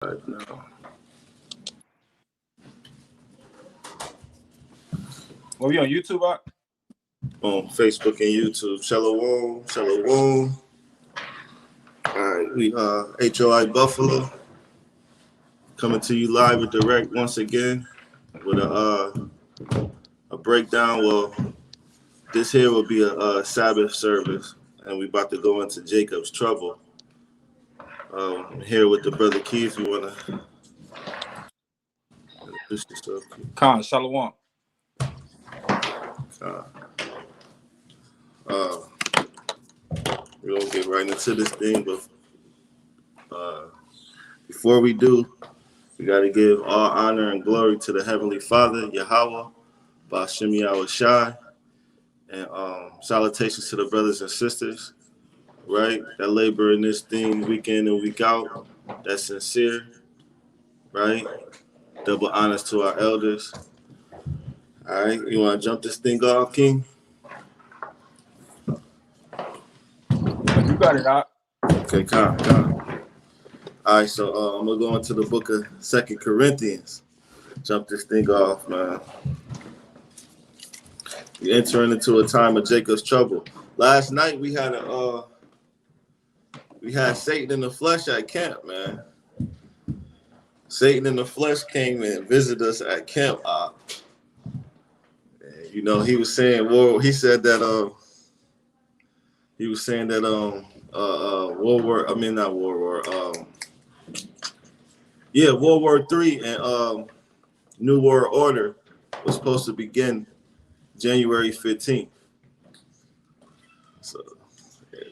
Right now. Well, you on YouTube, On Facebook and YouTube. Shalom, shalom. All right, we HOI Buffalo coming to you live and direct once again with a breakdown. Well, this here will be a Sabbath service, and we about to go into Jacob's trouble. Here with the brother Keith. You wanna introduce yourself? Khan, shalom. We're gonna get right into this thing, but before we do, we gotta give all honor and glory to the Heavenly Father, Yahweh, Ba'ashem Yahweh Shai, and salutations to the brothers and sisters, right? That labor in this thing week in and week out. That's sincere, right? Double honors to our elders. All right, you wanna jump this thing off, King? You got it, Doc. Okay, come. All right, so I'm gonna go into the book of 2 Corinthians. Jump this thing off, man. We're entering into a time of Jacob's trouble. Last night we had Satan in the flesh at camp, man. Satan in the flesh came and visited us at camp. You know, he was saying, well, he said that World War III and New World Order was supposed to begin January 15th. So,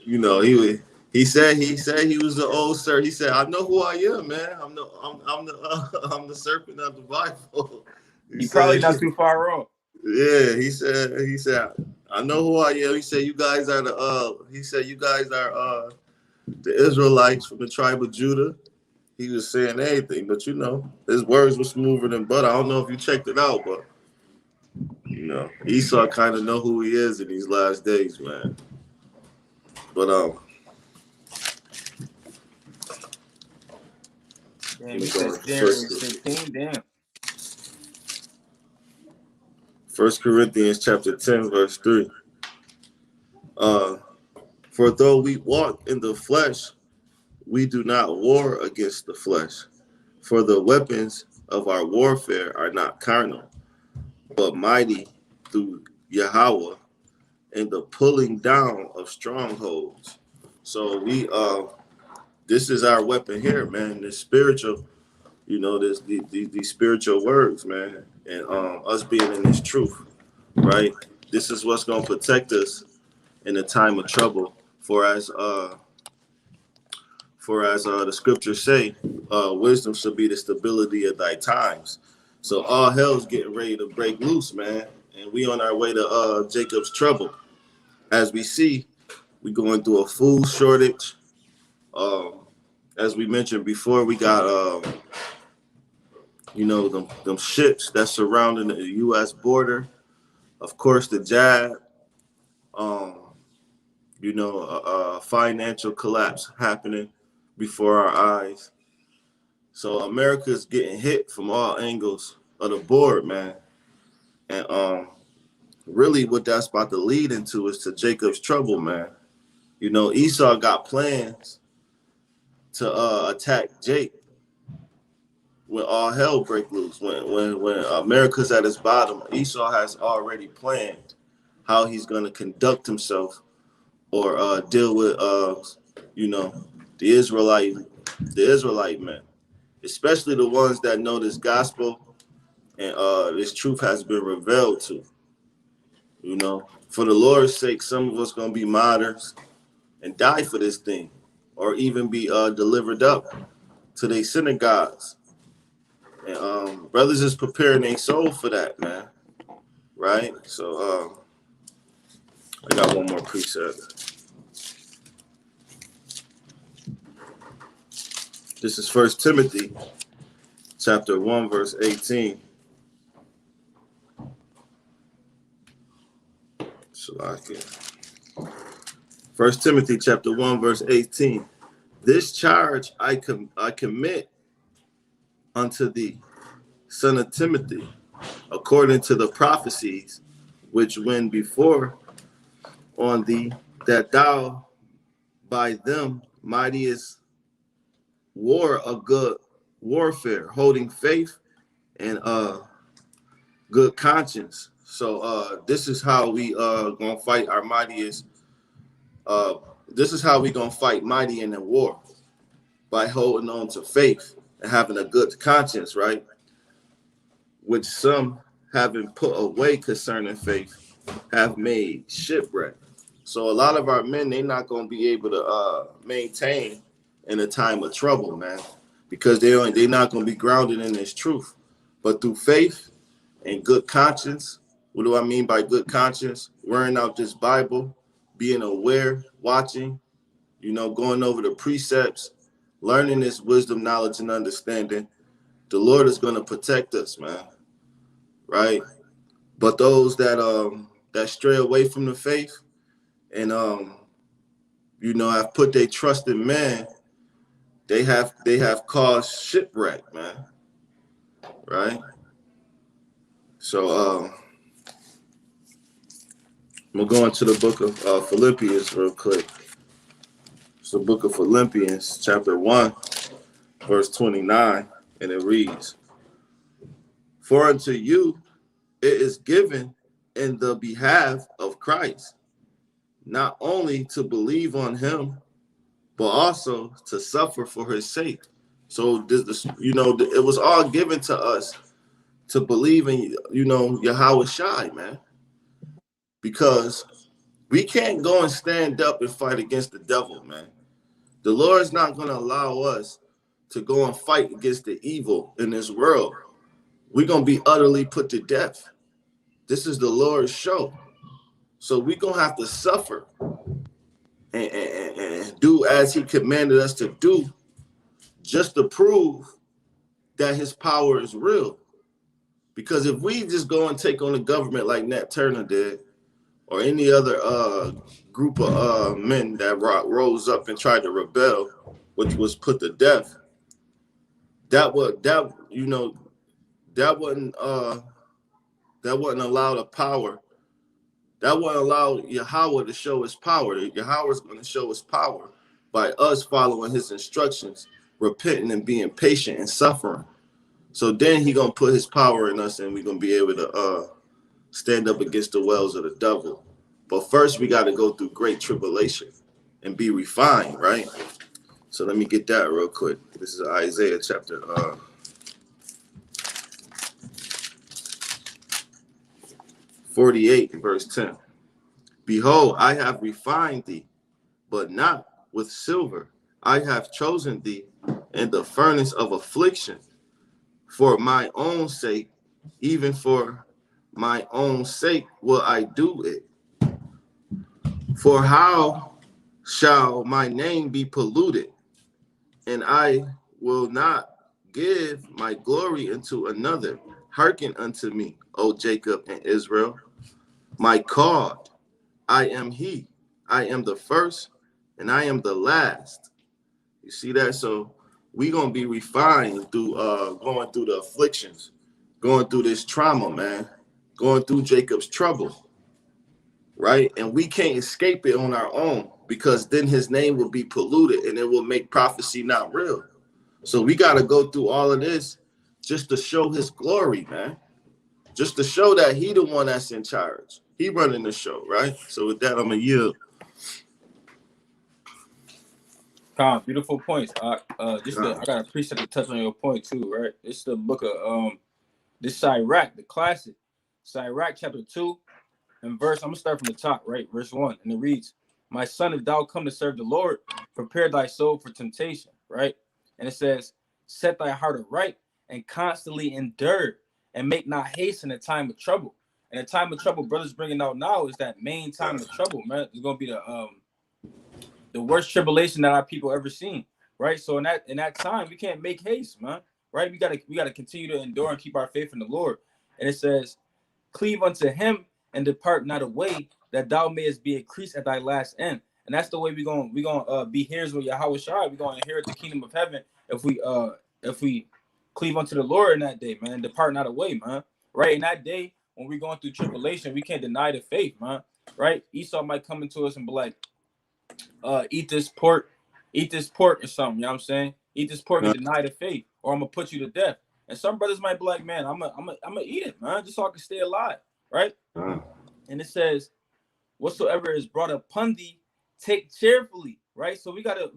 you know, he said he was the old sir. He said, "I know who I am, man. I'm the serpent of the Bible." He probably not too far wrong. Yeah, he said, "I know who I am." He said, "You guys are the Israelites from the tribe of Judah." He was saying anything, but you know, his words were smoother than butter. I don't know if you checked it out, but you know, Esau kind of know who he is in these last days, man. But Damn, he said January 15, damn. 1 Corinthians chapter 10, verse 3. For though we walk in the flesh, we do not war against the flesh. For the weapons of our warfare are not carnal, but mighty through Yahweh in the pulling down of strongholds. So this is our weapon here, man. This spiritual, you know, these spiritual words, man, and us being in this truth, right? This is what's gonna protect us in a time of trouble. For as the scriptures say, wisdom shall be the stability of thy times. So all hell's getting ready to break loose, man, and we on our way to Jacob's trouble. As we see, we going through a food shortage. As we mentioned before, we got you know, them ships that's surrounding the U.S. border. Of course, the jab. You know, a financial collapse happening before our eyes. So America's getting hit from all angles of the board, man. And really what that's about to lead into is to Jacob's trouble, man. You know, Esau got plans to attack Jake when all hell break loose. When America's at its bottom, Esau has already planned how he's going to conduct himself or deal with you know, the Israelite men, especially the ones that know this gospel and this truth has been revealed to. You know, for the Lord's sake, some of us gonna be martyrs and die for this thing, or even be delivered up to their synagogues. And brothers is preparing their soul for that, man. Right? So I got one more precept. This is 1 Timothy chapter 1, verse 18. Shalakia. 1 Timothy chapter 1, verse 18. This charge I commit unto thee, son of Timothy, according to the prophecies which went before on thee, that thou by them mightiest war a good warfare, holding faith and good conscience. So this is how we gonna fight our mightiest. This is how we gonna fight mighty in the war, by holding on to faith and having a good conscience, right? Which some, having put away concerning faith, have made shipwreck. So a lot of our men, they're not going to be able to maintain in a time of trouble, man, because they're not going to be grounded in this truth. But through faith and good conscience, what do I mean by good conscience? Wearing out this Bible, being aware, watching, going over the precepts, learning this wisdom, knowledge, and understanding, the Lord is going to protect us, man. Right? But those that stray away from the faith and have put their trust in man, they have caused shipwreck, man. Right? So I'm gonna go into the book of Philippians real quick. It's the book of Philippians, chapter 1, verse 29, and it reads, "For unto you it is given in the behalf of Christ, not only to believe on him, but also to suffer for his sake." So it was all given to us to believe in, Yahweh Shai, man, because we can't go and stand up and fight against the devil, man. The Lord's not going to allow us to go and fight against the evil in this world. We're going to be utterly put to death. This is the Lord's show. So we're going to have to suffer and do as he commanded us to do, just to prove that his power is real. Because if we just go and take on the government like Nat Turner did, or any other group of men that rose up and tried to rebel, which was put to death, that wouldn't allow the power. That wouldn't allow Yahweh to show his power. Yahweh is going to show his power by us following his instructions, repenting and being patient and suffering. So then he going to put his power in us, and we're going to be able to stand up against the wells of the devil. But first, we got to go through great tribulation and be refined, right? So let me get that real quick. This is Isaiah chapter 48, verse 10. "Behold, I have refined thee, but not with silver. I have chosen thee in the furnace of affliction. For my own sake, even for my own sake will I do it. For how shall my name be polluted? And I will not give my glory unto another. Hearken unto me, O Jacob and Israel, my called. I am he. I am the first, and I am the last." You see that? So we're going to be refined through going through the afflictions, going through this trauma, man, going through Jacob's trouble, right? And we can't escape it on our own, because then his name will be polluted and it will make prophecy not real. So we got to go through all of this just to show his glory, man, just to show that he the one that's in charge. He running the show, right? So with that, I'm going to yield. Tom, beautiful points. I got a precept to touch on your point too, right? It's the book of this Sirach, the classic, Sirach chapter 2 and verse. I'm gonna start from the top, right? Verse 1, and it reads, "My son, if thou come to serve the Lord, prepare thy soul for temptation," right? And it says, "Set thy heart aright and constantly endure, and make not haste in a time of trouble." And the time of trouble, brothers bringing out now, is that main time of trouble, man. It's gonna be the worst tribulation that our people ever seen, right? So in that time, we can't make haste, man, right? We gotta continue to endure and keep our faith in the Lord. And it says, "Cleave unto him and depart not away, that thou mayest be increased at thy last end." And that's the way we gonna be heirs with Yahweh Shai. We're gonna inherit the kingdom of heaven if we cleave unto the Lord in that day, man, and depart not away, man. Right? In that day, when we're going through tribulation, we can't deny the faith, man. Right? Esau might come into us and be like, eat this pork or something, you know what I'm saying? Eat this pork and deny the faith, or I'm gonna put you to death. And some brothers might be like, man, I'm gonna eat it, man, just so I can stay alive, right? And it says, whatsoever is brought upon thee, take cheerfully, right? So we gotta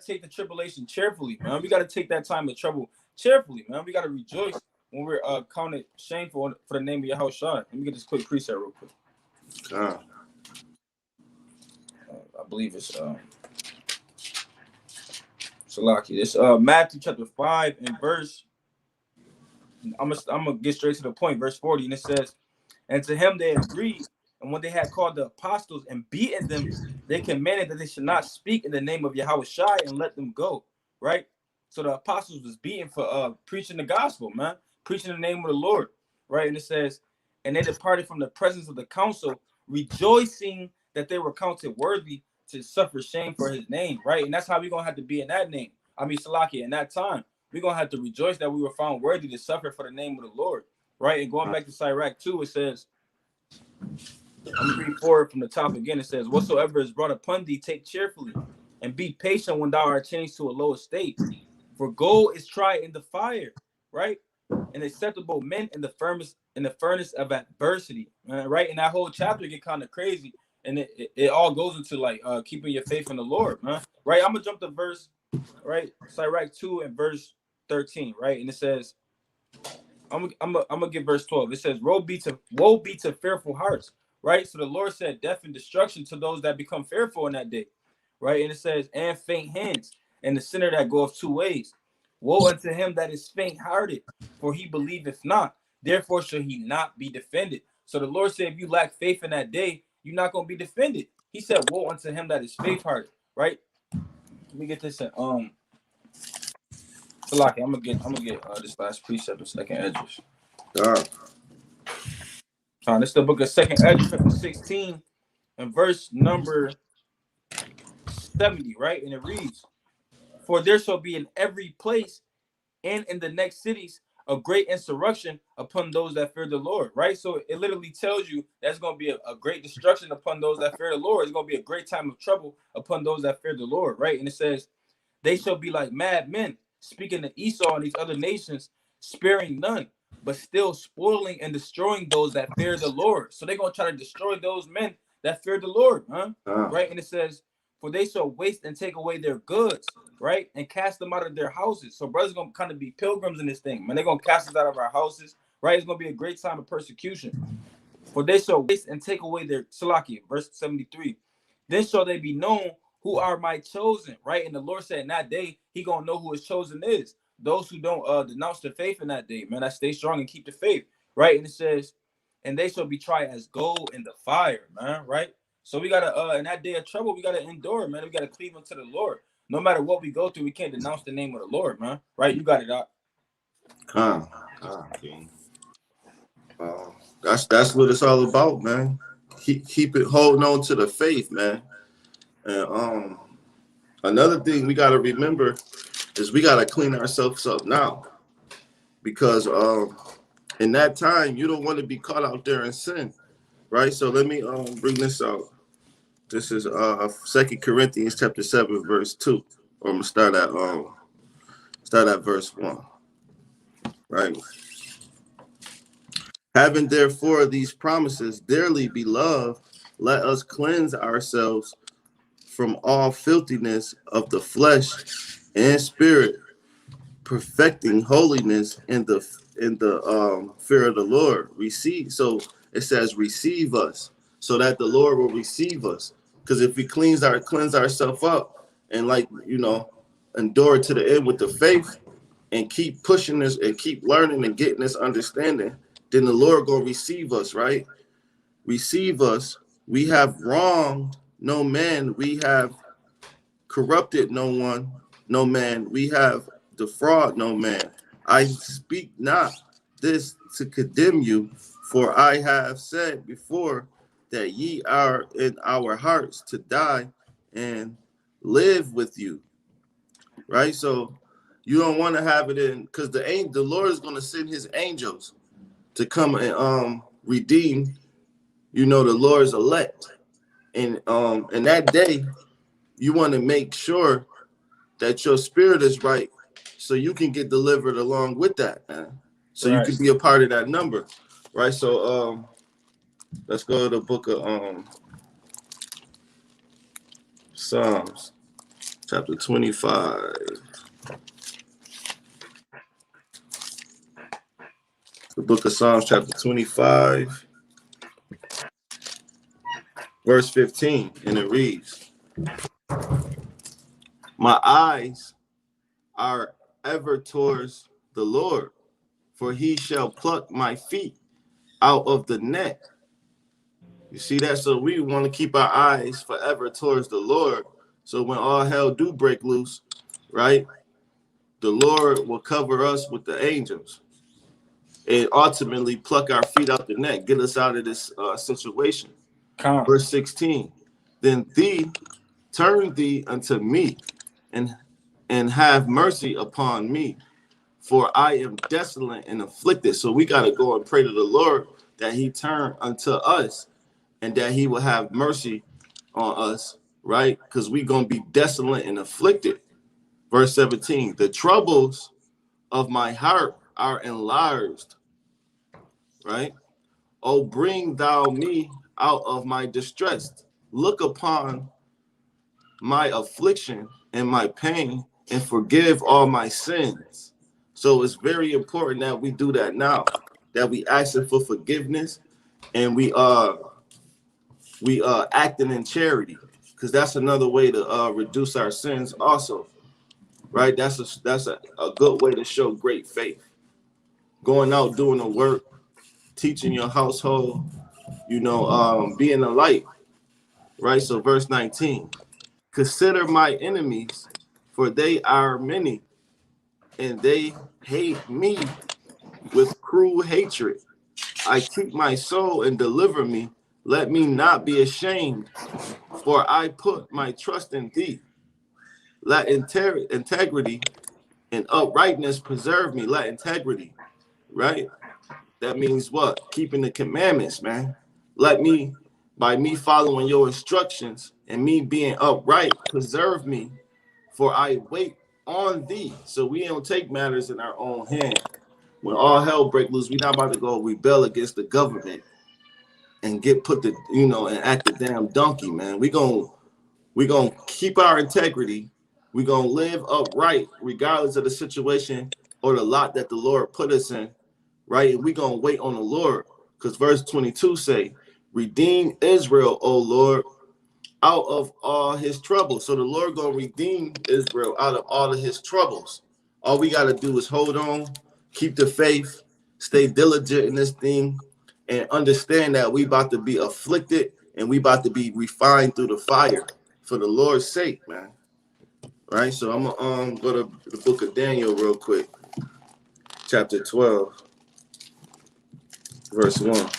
take the tribulation cheerfully, man. We gotta take that time of trouble cheerfully, man. We gotta rejoice when we're counted shameful for the name of Yahushua. Let me get this quick precept real quick. I believe it's Salaki. It's Matthew chapter 5 and verse. I'm gonna get straight to the point, verse 40, and it says, and to him they agreed, and when they had called the apostles and beaten them, they commanded that they should not speak in the name of Yahushua and let them go. Right? So the apostles was beaten for preaching the gospel, man, preaching the name of the Lord. Right? And it says, and they departed from the presence of the council, rejoicing that they were counted worthy to suffer shame for his name. Right? And that's how we're gonna have to be in that name. I mean, Salaki, in that time, we're gonna have to rejoice that we were found worthy to suffer for the name of the Lord. Right? And going back to Sirach 2, it says, I'm gonna read forward from the top again. It says, whatsoever is brought upon thee, take cheerfully, and be patient when thou art changed to a low estate. For gold is tried in the fire, right? And acceptable men in the furnace of adversity, right? And that whole chapter get kind of crazy, and it all goes into like keeping your faith in the Lord, man. Right? I'm gonna jump to verse, right? Sirach 2 and verse 13, right? And it says, I'm gonna give verse 12. It says, woe be to fearful hearts, right? So the Lord said death and destruction to those that become fearful in that day, right? And it says, and faint hands, and the sinner that goeth two ways. Woe unto him that is faint-hearted, for he believeth not, therefore shall he not be defended. So the Lord said, if you lack faith in that day, you're not gonna be defended. He said, woe unto him that is faint-hearted, right? Let me get this in Salaki, I'm gonna get this last precept in second Esdras. This is the book of second Esdras, chapter 16, and verse number 70, right? And it reads, for there shall be in every place and in the next cities a great insurrection upon those that fear the Lord, right? So it literally tells you that's going to be a great destruction upon those that fear the Lord. It's going to be a great time of trouble upon those that fear the Lord, right? And it says, they shall be like mad men, speaking to Esau and these other nations, sparing none, but still spoiling and destroying those that fear the Lord. So they're going to try to destroy those men that fear the Lord, right? And it says, for they shall waste and take away their goods, right? And cast them out of their houses. So brothers going to kind of be pilgrims in this thing, man. They're going to cast us out of our houses, right? It's going to be a great time of persecution. For they shall waste and take away their, Salaki, verse 73. Then shall they be known who are my chosen, right? And the Lord said in that day, he going to know who his chosen is. Those who don't denounce the faith in that day, man, that stay strong and keep the faith, right? And it says, and they shall be tried as gold in the fire, man, right? So we got to, in that day of trouble, we got to endure, man. We got to cleave unto the Lord. No matter what we go through, we can't denounce the name of the Lord, man. Right? You got it, Doc. King. That's what it's all about, man. Keep it holding on to the faith, man. And another thing we got to remember is we got to clean ourselves up now, because in that time you don't want to be caught out there in sin, right? So let me bring this out. This is 2 Corinthians chapter 7 verse 2. Or I'm gonna start at verse 1. Right. Having therefore these promises, dearly beloved, let us cleanse ourselves from all filthiness of the flesh and spirit, perfecting holiness in the fear of the Lord. So it says receive us, so that the Lord will receive us. Because if we cleanse ourselves up and endure to the end with the faith and keep pushing this and keep learning and getting this understanding, then the Lord gonna receive us, right? Receive us. We have wronged no man, we have corrupted no man, we have defraud no man. I speak not this to condemn you, for I have said before that ye are in our hearts to die and live with you. Right? So You don't want to have it in, because the Lord is going to send his angels to come and redeem, the Lord's elect. And that day, you want to make sure that your spirit is right, so you can get delivered along with that, man. So you can be a part of that number, right? So let's go to the book of Psalms, chapter 25. The book of Psalms, chapter 25, verse 15, and it reads, "My eyes are ever towards the Lord, for he shall pluck my feet out of the net." You see that? So we want to keep our eyes forever towards the Lord. So when all hell do break loose, right, the Lord will cover us with the angels and ultimately pluck our feet out the net, get us out of this situation. Verse 16, "Then turn thee unto me and have mercy upon me, for I am desolate and afflicted." So we got to go and pray to the Lord that he turn unto us and that he will have mercy on us, right? Because we're going to be desolate and afflicted. Verse 17, "The troubles of my heart are enlarged," right? "Oh, bring thou me out of my distress. Look upon my affliction and my pain and forgive all my sins." So it's very important that we do that now, that we asking for forgiveness and we acting in charity, because that's another way to reduce our sins also, right? That's a good way to show great faith. Going out doing the work, teaching your household, being a light, right? So verse 19, "Consider my enemies, for they are many, and they hate me with cruel hatred. I keep my soul and deliver me. Let me not be ashamed, for I put my trust in thee. Let integrity and uprightness preserve me." Let integrity, right? That means what? Keeping the commandments, man. By me following your instructions and me being upright, preserve me, for I wait on thee. So we don't take matters in our own hand. When all hell break loose, we're not about to go rebel against the government and get put the, and act the damn donkey, man. We're gonna keep our integrity. We're gonna live upright regardless of the situation or the lot that the Lord put us in, right? And we're gonna wait on the Lord, because verse 22 say, "Redeem Israel, O Lord, out of all his troubles." So the Lord gonna redeem Israel out of all of his troubles. All we gotta do is hold on, keep the faith, stay diligent in this thing, and understand that we about to be afflicted and we about to be refined through the fire for the Lord's sake, man. Right? So I'm gonna go to the book of Daniel real quick, chapter 12, verse 1.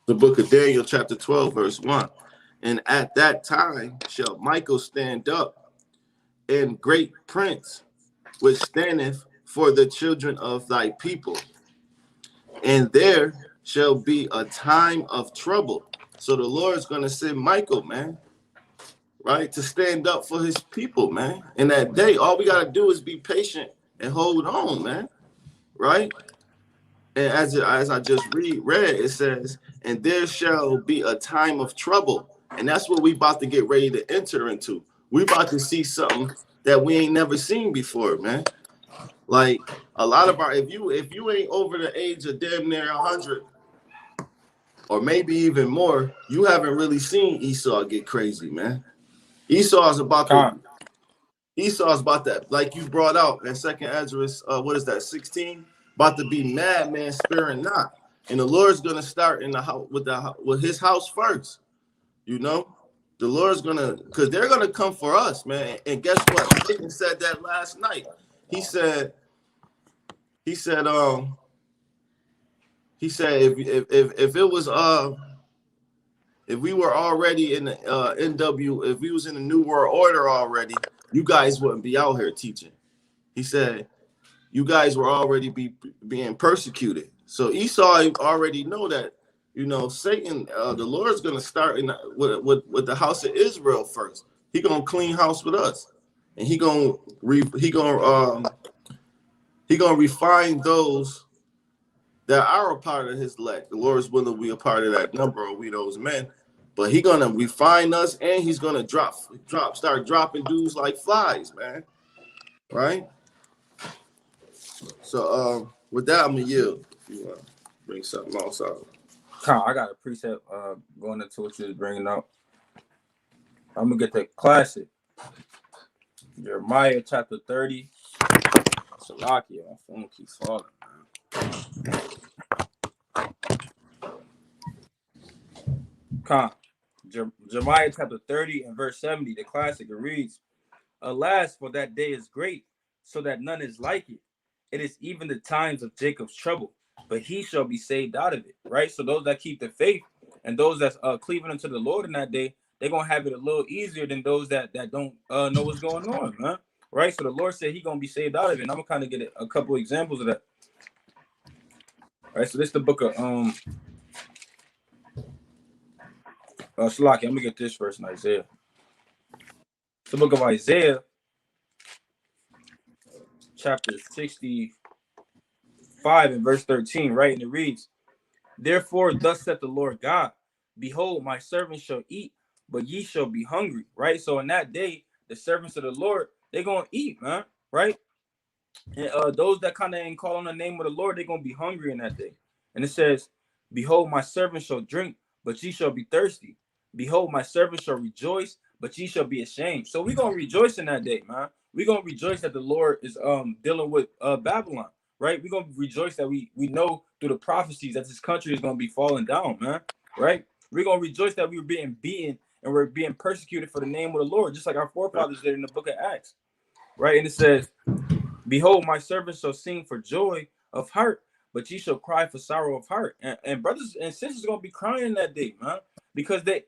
The book of Daniel, chapter 12, verse 1. "And at that time shall Michael stand up, and great prince, which standeth for the children of thy people. And there shall be a time of trouble." So the Lord's going to send Michael, man, right, to stand up for his people, man. In that day, all we got to do is be patient and hold on, man, right? And as I just read, it says, "And there shall be a time of trouble." And that's what we about to get ready to enter into. We about to see something that we ain't never seen before, man. Like a lot of if you ain't over the age of damn near 100, or maybe even more, you haven't really seen Esau get crazy, man. Esau's about that, like you brought out in Second Ezra, what is that, 16? About to be mad, man, sparing not. And the Lord's gonna start in the house with his house first. The Lord's because they're gonna come for us, man. And guess what? Satan said that last night. He said, if it was if we were already in the NW, if we was in the New World Order already, you guys wouldn't be out here teaching. He said, you guys were already being persecuted. So Esau already know that, Satan, the Lord's going to start with the house of Israel first. He going to clean house with us. And he going to refine those that are a part of his elect. The Lord is willing to be a part of that number, or we those men. But he's gonna refine us, and he's gonna start dropping dudes like flies, man. Right? So with that, I'm gonna yield. If you want to bring something else out. I got a precept going into what you was bringing up. I'm gonna get the classic. Jeremiah chapter 30. Salakia, my phone keeps falling. Jeremiah chapter 30 and verse 70, the classic, it reads, Alas, for that day is great, so that none is like it. It is even the times of Jacob's trouble, but he shall be saved out of it. Right? So those that keep the faith and those that's cleaving unto the Lord in that day, they're going to have it a little easier than those that don't know what's going on, man. Right? So the Lord said he's going to be saved out of it. And I'm going to kind of get a couple examples of that. All right, so this is the book of Salaki. I'm going to get this verse in Isaiah. It's the book of Isaiah, chapter 65 and verse 13, right? And it reads, Therefore, thus saith the Lord God, Behold, my servants shall eat, but ye shall be hungry, right? So in that day, the servants of the Lord, they're going to eat, man, right? And those that kind of ain't call on the name of the Lord, they're going to be hungry in that day. And it says, Behold, my servants shall drink, but ye shall be thirsty. Behold, my servants shall rejoice, but ye shall be ashamed. So we're going to rejoice in that day, man. We're going to rejoice that the Lord is dealing with Babylon, right? We're going to rejoice that we know through the prophecies that this country is going to be falling down, man, right? We're going to rejoice that we were being beaten and we're being persecuted for the name of the Lord, just like our forefathers did in the book of Acts, right? And it says, Behold, my servants shall sing for joy of heart, but ye shall cry for sorrow of heart. And brothers and sisters are going to be crying that day, man, because they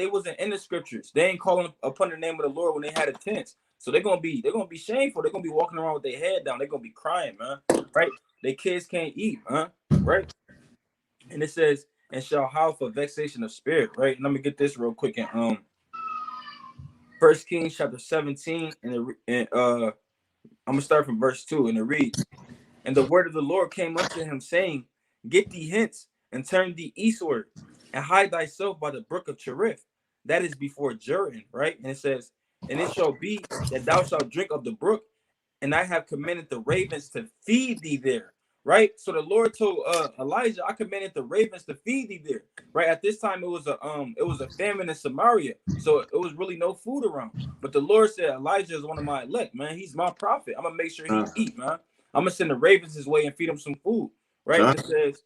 wasn't in the scriptures. They ain't calling upon the name of the Lord when they had a tent. So they're gonna be shameful. They're gonna be walking around with their head down. They're gonna be crying, man. Right? Their kids can't eat, man. Right? And it says, and shall howl for vexation of spirit. Right? And let me get this real quick in 1 Kings chapter 17, and I'm gonna start from verse 2, and it reads, And the word of the Lord came unto him, saying, Get thee hence, and turn thee eastward, and hide thyself by the brook of Cherith, that is before Jordan, right? And it says, And it shall be that thou shalt drink of the brook, and I have commanded the ravens to feed thee there, right? So the Lord told Elijah, I commanded the ravens to feed thee there, right? At this time, it was a famine in Samaria, so it was really no food around. But the Lord said, Elijah is one of my elect, man. He's my prophet. I'm gonna make sure he eat, man. I'm gonna send the ravens his way and feed him some food, right? And it says,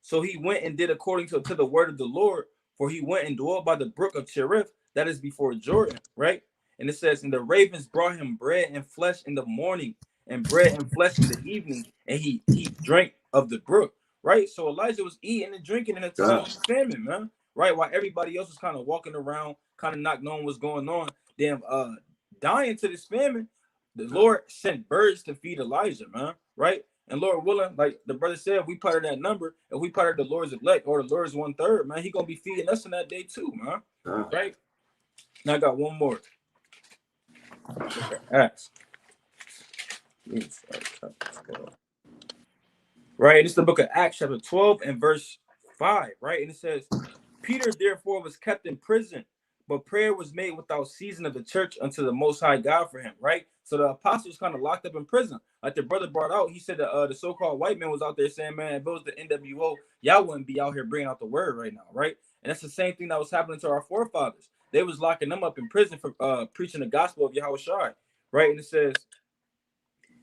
so he went and did according to the word of the Lord, for he went and dwelt by the brook of Cherith, that is before Jordan, right? And it says, and the ravens brought him bread and flesh in the morning, and bread and flesh in the evening, and he drank of the brook, right? So Elijah was eating and drinking in a time of famine, man, right? While everybody else was kind of walking around, kind of not knowing what's going on, them dying to this famine. The Lord sent birds to feed Elijah, man, right? And Lord willing, like the brother said, if we part of that number, if we part of the Lord's elect or the Lord's 1/3, man, he gonna be feeding us in that day too, man. Right? Now I got one more. Acts. Right, it's the book of Acts, chapter 12 and verse 5, right? And it says, Peter therefore was kept in prison, but prayer was made without ceasing of the church unto the Most High God for him, right? So the apostles kind of locked up in prison. Like the brother brought out, he said that the so-called white man was out there saying, man, if it was the NWO, y'all wouldn't be out here bringing out the word right now, right? And that's the same thing that was happening to our forefathers. They was locking them up in prison for preaching the gospel of Yahushua, right? And it says,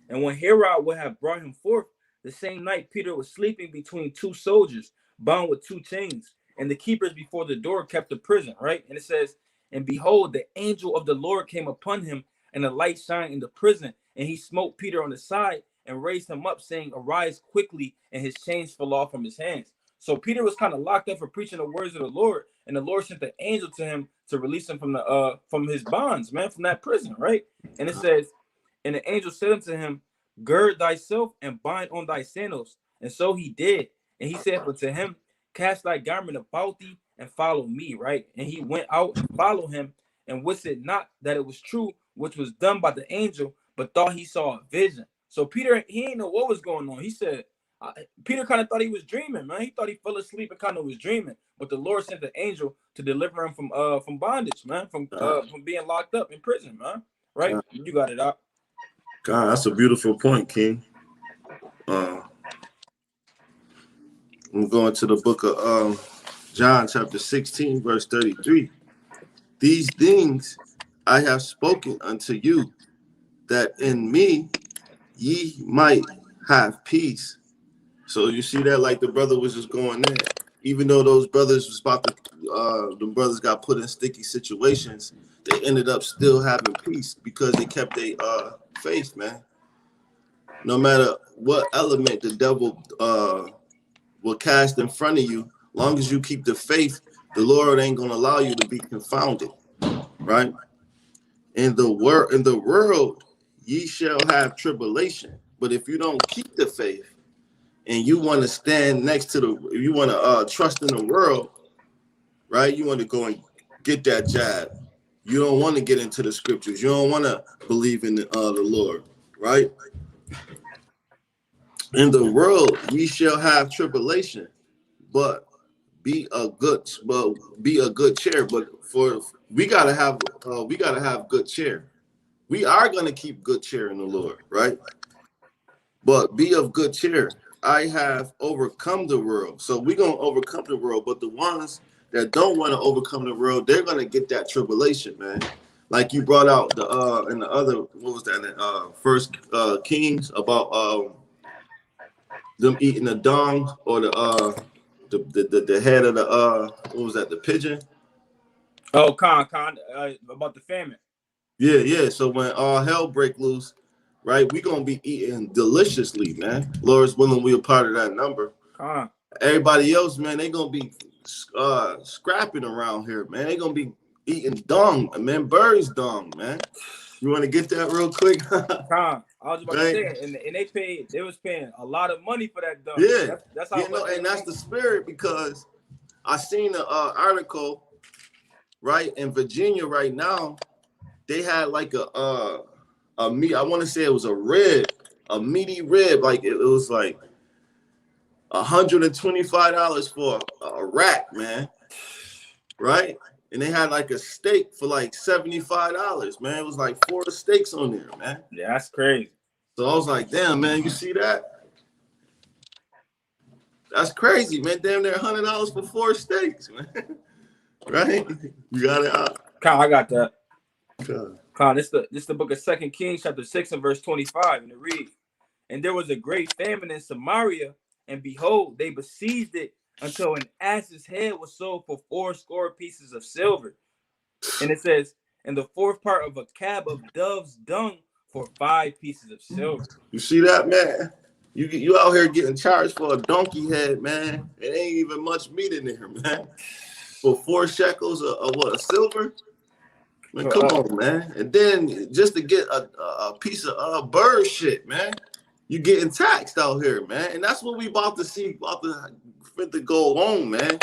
and when Herod would have brought him forth, the same night Peter was sleeping between two soldiers, bound with two chains, and the keepers before the door kept the prison, right? And it says, and behold, the angel of the Lord came upon him, and a light shined in the prison, and he smote Peter on the side and raised him up, saying, Arise quickly, and his chains fell off from his hands. So Peter was kind of locked up for preaching the words of the Lord, and the Lord sent the angel to him to release him from his bonds, man, from that prison, right? And it says, and the angel said unto him, gird thyself and bind on thy sandals. And so he did. And he said unto him, cast thy garment about thee and follow me, right? And he went out and followed him, and wist it not that it was true, which was done by the angel, but thought he saw a vision. So Peter, he ain't know what was going on. He said, Peter kind of thought he was dreaming, man. He thought he fell asleep and kind of was dreaming, but the Lord sent the angel to deliver him from bondage, man, from being locked up in prison, man. Right? You got it out. God, that's a beautiful point, King. I'm going to the book of John, chapter 16, verse 33. These things I have spoken unto you, that in me ye might have peace. So you see that, like the brother was just going there. Even though those brothers was about to, the brothers got put in sticky situations, they ended up still having peace because they kept their faith, man. No matter what element the devil will cast in front of you, long as you keep the faith, the Lord ain't gonna allow you to be confounded, right? In the world, ye shall have tribulation, but if you don't keep the faith and you want to stand next to you want to trust in the world, right? You want to go and get that jab. You don't want to get into the scriptures. You don't want to believe in the Lord, right? In the world, ye shall have tribulation, but be a good cheer. But we gotta have good cheer. We are gonna keep good cheer in the Lord, right? But be of good cheer. I have overcome the world. So we're gonna overcome the world. But the ones that don't want to overcome the world, they're gonna get that tribulation, man. Like you brought out the in the other, what was that? First Kings about them eating the dung or the head of the what was that, the pigeon? Oh, about the famine. Yeah. So when all hell break loose, right, we gonna be eating deliciously, man. Lord's willing, we a part of that number. Everybody else, man, they gonna be scrapping around here, man. They gonna be eating dung, man, birds dung, man. You want to get that real quick? I was about to say, and they was paying a lot of money for that dung. Yeah, that's how. And that's the spirit, because I seen an article, right, in Virginia right now. They had like a meat. I want to say it was a meaty rib. Like it was like $125 for a rack, man. Right? And they had like a steak for like $75, man. It was like 4 steaks on there, man. Yeah, that's crazy. So I was like, damn, man, you see that? That's crazy, man. Damn near $100 for 4 steaks, man. Right? You got it out. I got that. God. This the book of 2 Kings, chapter 6 and verse 25, and it reads, and there was a great famine in Samaria, and behold, they besieged it until an ass's head was sold for 80 pieces of silver. And it says, and the 4th part of a cab of dove's dung for 5 pieces of silver. You see that, man? You out here getting charged for a donkey head, man. It ain't even much meat in there, man. For 4 shekels of what, a silver? Man, come on, man. And then just to get a piece of bird shit, man, you getting taxed out here, man. And that's what we about to see, about to go on, man.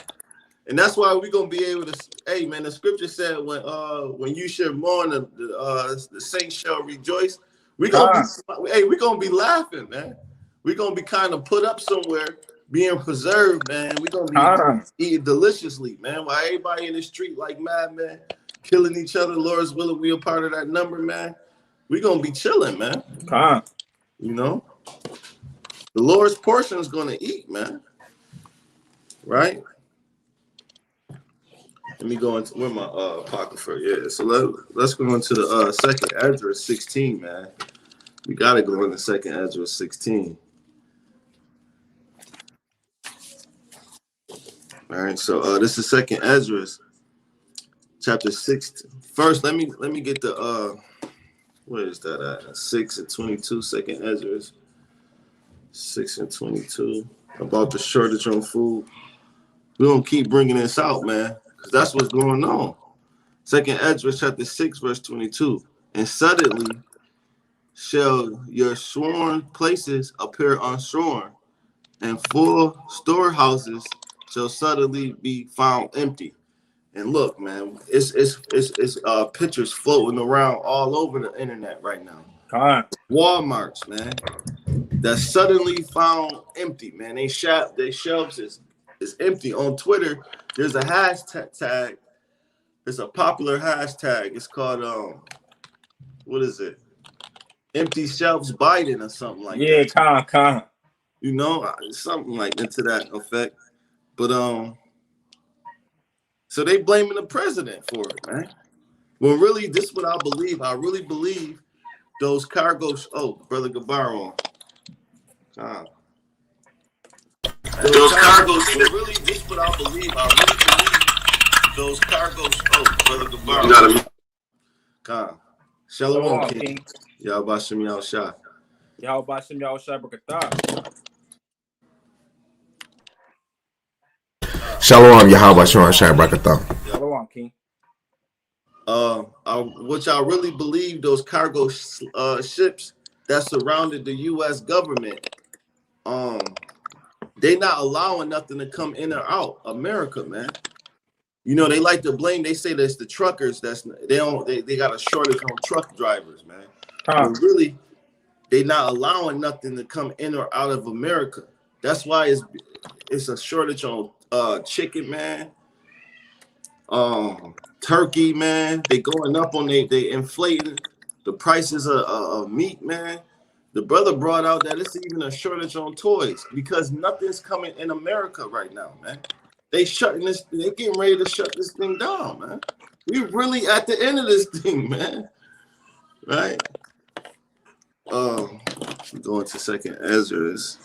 And that's why we're gonna be able to. Hey, man, the scripture said when you should mourn, the saints shall rejoice. We're gonna be laughing, man. We're gonna be kind of put up somewhere, being preserved, man. We're gonna be eating deliciously, man. While everybody in the street like madman, killing each other. Lord's willing, we a part of that number, man. We're gonna be chilling, man. You know, the Lord's portion is gonna eat, man. Right? Let me go into where my apocrypha. Yeah, so let's go into the second Ezra 16, man. We gotta go into second Ezra 16. All right, so this is second Ezra chapter 6. First, let me get the where is that at? 6 and 22, second Ezra 6 and 22. about the shortage on food. We don't keep bringing this out, man, because that's what's going on. Second Ezra chapter 6, verse 22. And suddenly shall your sworn places appear unshorn, and full storehouses shall suddenly be found empty. And look, man, it's pictures floating around all over the internet right now. Walmarts, man, that's suddenly found empty, man. Their shelves is empty. On Twitter, there's a hashtag. It's a popular hashtag. It's called what is it? Empty shelves Biden or something like that. Yeah, You know, something like that to that effect. But so they blaming the president for it, man. Well, really, this is what I believe. I really believe those cargoes. Oh, Brother Gabar on. Those cargoes. Well, really, this is what I believe. I really believe those cargoes. Oh, Brother Gabar. You gotta. Shalom, King. Y'all Bashim Y'all Shah. Y'all Bashim Y'all Shah Brakatah. Shalom, Yahweh Shalom, Shah Brakatah. Shalom, King. Which I really believe those cargo ships that surrounded the U.S. government, they not allowing nothing to come in or out America, man. You know, they like to blame. They say that's the truckers. They got a shortage on truck drivers, man. But really, they not allowing nothing to come in or out of America. That's why it's a shortage on chicken, man. Turkey, man. They going up on they inflating the prices of meat, man. The brother brought out that it's even a shortage on toys because nothing's coming in America right now, man. They getting ready to shut this thing down, man. We really at the end of this thing, man. Right? Going to second Ezra's.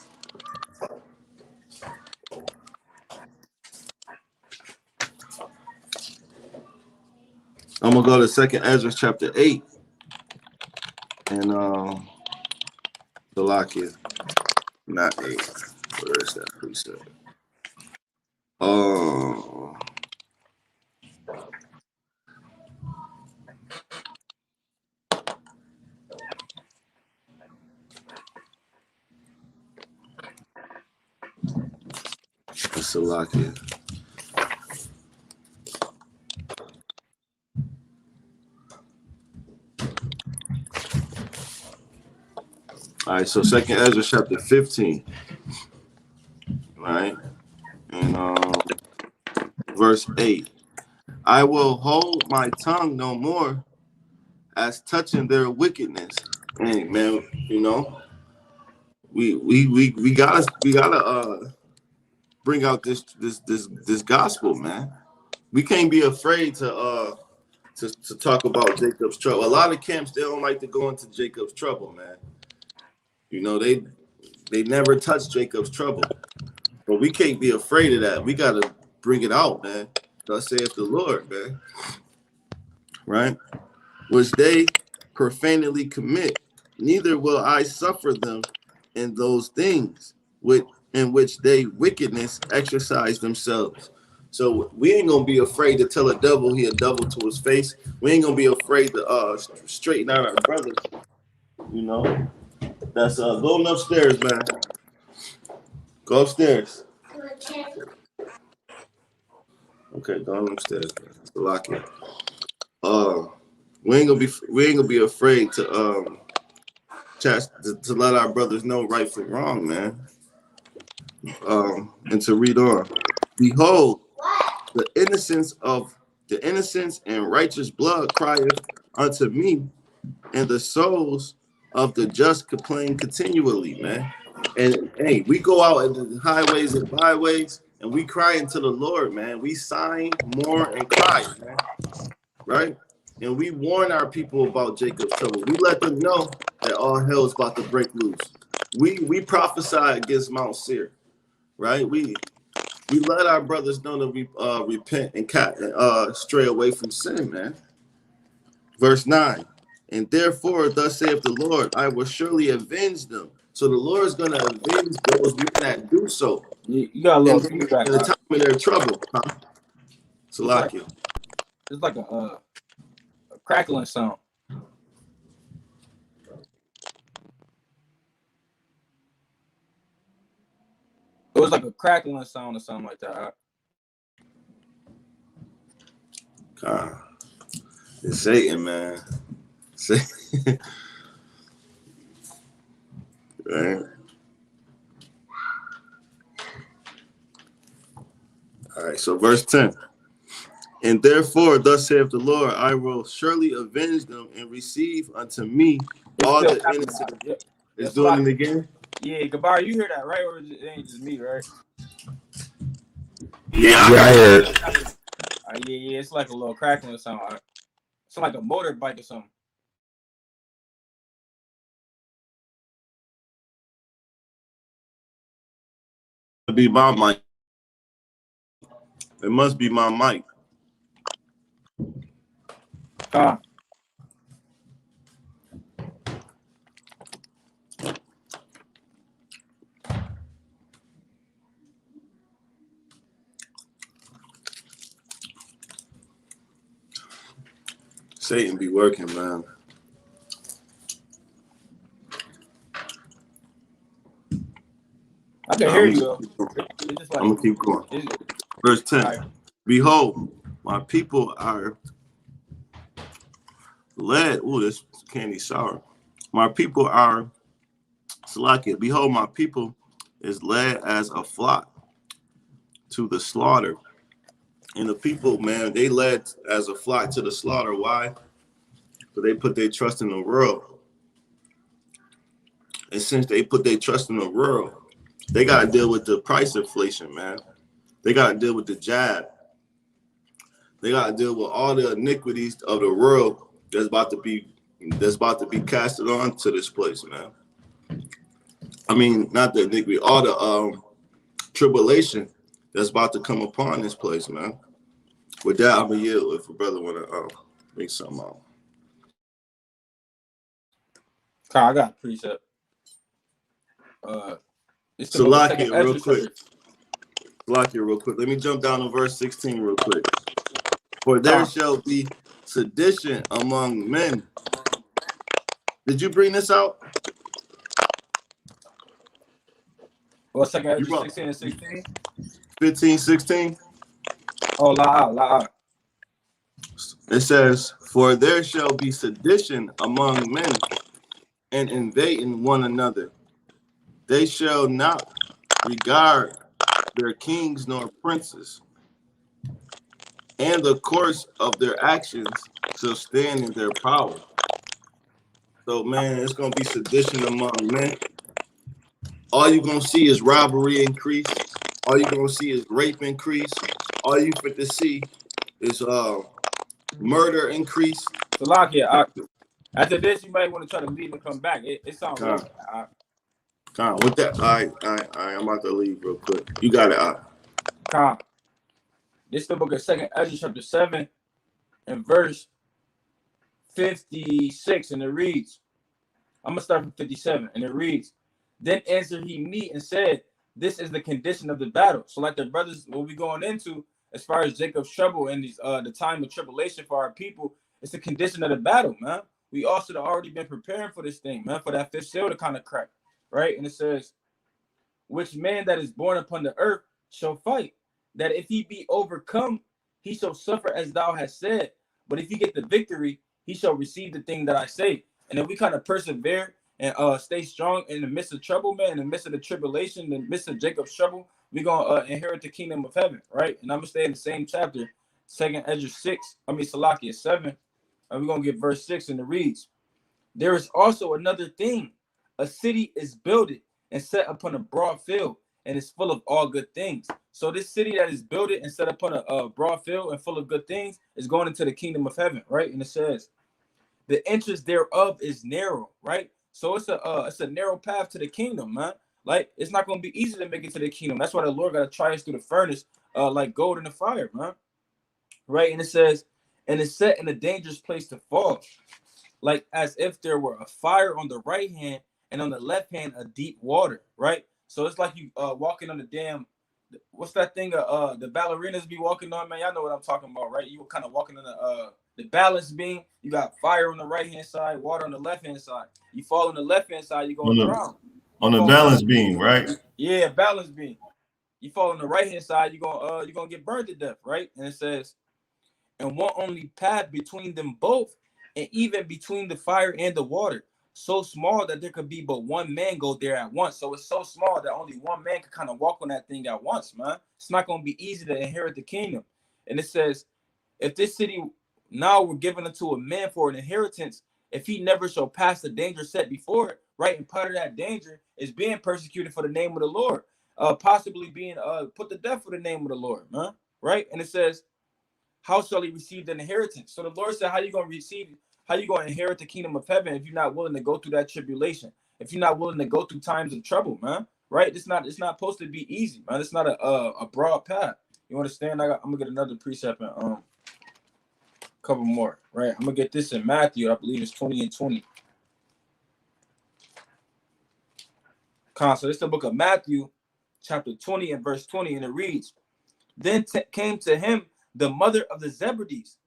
I'm gonna go to second Ezra chapter 8 and the lock here. Not 8. Where is that precept? It's a lock here. All right, so second Ezra chapter 15, right? And verse 8. I will hold my tongue no more as touching their wickedness. Hey, man, you know, we gotta bring out this gospel, man. We can't be afraid to talk about Jacob's trouble. A lot of camps, they don't like to go into Jacob's trouble, man. You know, they never touch Jacob's trouble. But we can't be afraid of that. We got to bring it out, man. Thus saith the Lord, man. Right? Which they profanely commit. Neither will I suffer them in those things in which they wickedness exercise themselves. So we ain't going to be afraid to tell a devil he a devil to his face. We ain't going to be afraid to straighten out our brothers. You know? That's going upstairs, man. Go upstairs. Okay, going upstairs, man. That's the lock in. We ain't gonna be afraid to let our brothers know right from wrong, man. And to read on. Behold, the innocence and righteous blood crieth unto me, and the souls of the just complain continually, man. And hey, we go out in the highways and byways and we cry into the Lord, man. We sign, mourn, and cry, man. Right? And we warn our people about Jacob's trouble. We let them know that all hell is about to break loose. We prophesy against Mount Seir, right? We let our brothers know that we repent and stray away from sin, man. Verse 9. And therefore, thus saith the Lord, I will surely avenge them. So the Lord is going to avenge those men that do so. You got a little feedback. In the time of their trouble, huh? Salakia. It's like a crackling sound. It was like a crackling sound or something like that. It's Satan, man. Satan. Right. All right, so verse 10. And therefore, thus saith the Lord, I will surely avenge them and receive unto me all the innocent. It's doing it again? Yeah, Gabar, you hear that, right? Or it ain't just me, right? Yeah, I hear it. Yeah, it's like a little crackling or something. It's like a motorbike or something. Be my mic. It must be my mic. Satan be working, man. I can hear you. I'm gonna keep going. Verse 10. Right. Behold, my people are led. Ooh, this candy sour. My people are Salakia. Behold, my people is led as a flock to the slaughter. And the people, man, they led as a flock to the slaughter. Why? Because they put their trust in the world. And since they put their trust in the world, they got to deal with the price inflation, man. They got to deal with the jab. They got to deal with all the iniquities of the world that's about to be casted on to this place, man. I mean, not the iniquity, all the tribulation that's about to come upon this place, man. With that, I'm gonna yield if a brother wanna make something out. I got a precept. Salakia real quick. Salakia real quick. Let me jump down to verse 16 real quick. For there shall be sedition among men. Did you bring this out? What second? 16 and 16? 15, 16. Oh, la. It says, for there shall be sedition among men and invading one another. They shall not regard their kings nor princes, and the course of their actions shall stand in their power. So, man, it's going to be sedition among men. All you're going to see is robbery increase. All you're going to see is rape increase. All you fit to see is murder increase. So, Lakia, after this, you might want to try to leave and come back. It sounds good. With that, I'm about to leave real quick. You got it. This is the book of 2nd Ezra chapter 7 and verse 56, and it reads, I'm going to start from 57, and it reads, then answered he me and said, this is the condition of the battle. So like the brothers, what we going into as far as Jacob's trouble and these the time of tribulation for our people, it's the condition of the battle, man. We also have already been preparing for this thing, man, for that fifth seal to kind of crack, right? And it says, which man that is born upon the earth shall fight, that if he be overcome, he shall suffer as thou hast said. But if he get the victory, he shall receive the thing that I say. And if we kind of persevere and stay strong in the midst of trouble, man, in the midst of the tribulation, in the midst of Jacob's trouble, we're going to inherit the kingdom of heaven, right? And I'm going to stay in the same chapter, 2nd Ezra 7, and we're going to get verse 6, and it reads, there is also another thing. A city is builded and set upon a broad field, and is full of all good things. So this city that is built and set upon a broad field and full of good things is going into the kingdom of heaven, right? And it says, the entrance thereof is narrow, right? So it's a narrow path to the kingdom, man. Like, it's not going to be easy to make it to the kingdom. That's why the Lord got to try us through the furnace, like gold in the fire, man. Right? And it says, and it's set in a dangerous place to fall, like as if there were a fire on the right hand and on the left hand a deep water, right? So it's like you walking on the damn, what's that thing the ballerinas be walking on, man? Y'all know what I'm talking about, right? You were kind of walking on the balance beam. You got fire on the right hand side, water on the left hand side. You fall on the left hand side, you're gonna drown. On the balance beam, right? Yeah, balance beam. You fall on the right hand side, you're gonna get burned to death, right? And it says, and one only path between them both, and even between the fire and the water, so small that there could be but one man go there at once. So it's so small that only one man could kind of walk on that thing at once, man. It's not gonna be easy to inherit the kingdom. And it says, if this city now were given unto a man for an inheritance, if he never shall pass the danger set before it, right? And part of that danger is being persecuted for the name of the Lord, possibly being put to death for the name of the Lord, man, right? And it says, how shall he receive the inheritance? So the Lord said, how you going to inherit the kingdom of heaven if you're not willing to go through that tribulation, if you're not willing to go through times of trouble, man, right? It's not supposed to be easy, man. It's not a broad path. You understand? I'm gonna get another precept and a couple more, right? I'm gonna get this in Matthew, I believe it's 20 and 20. So it's the book of Matthew, chapter 20 and verse 20, and it reads, then came to him the mother of the Zebedees,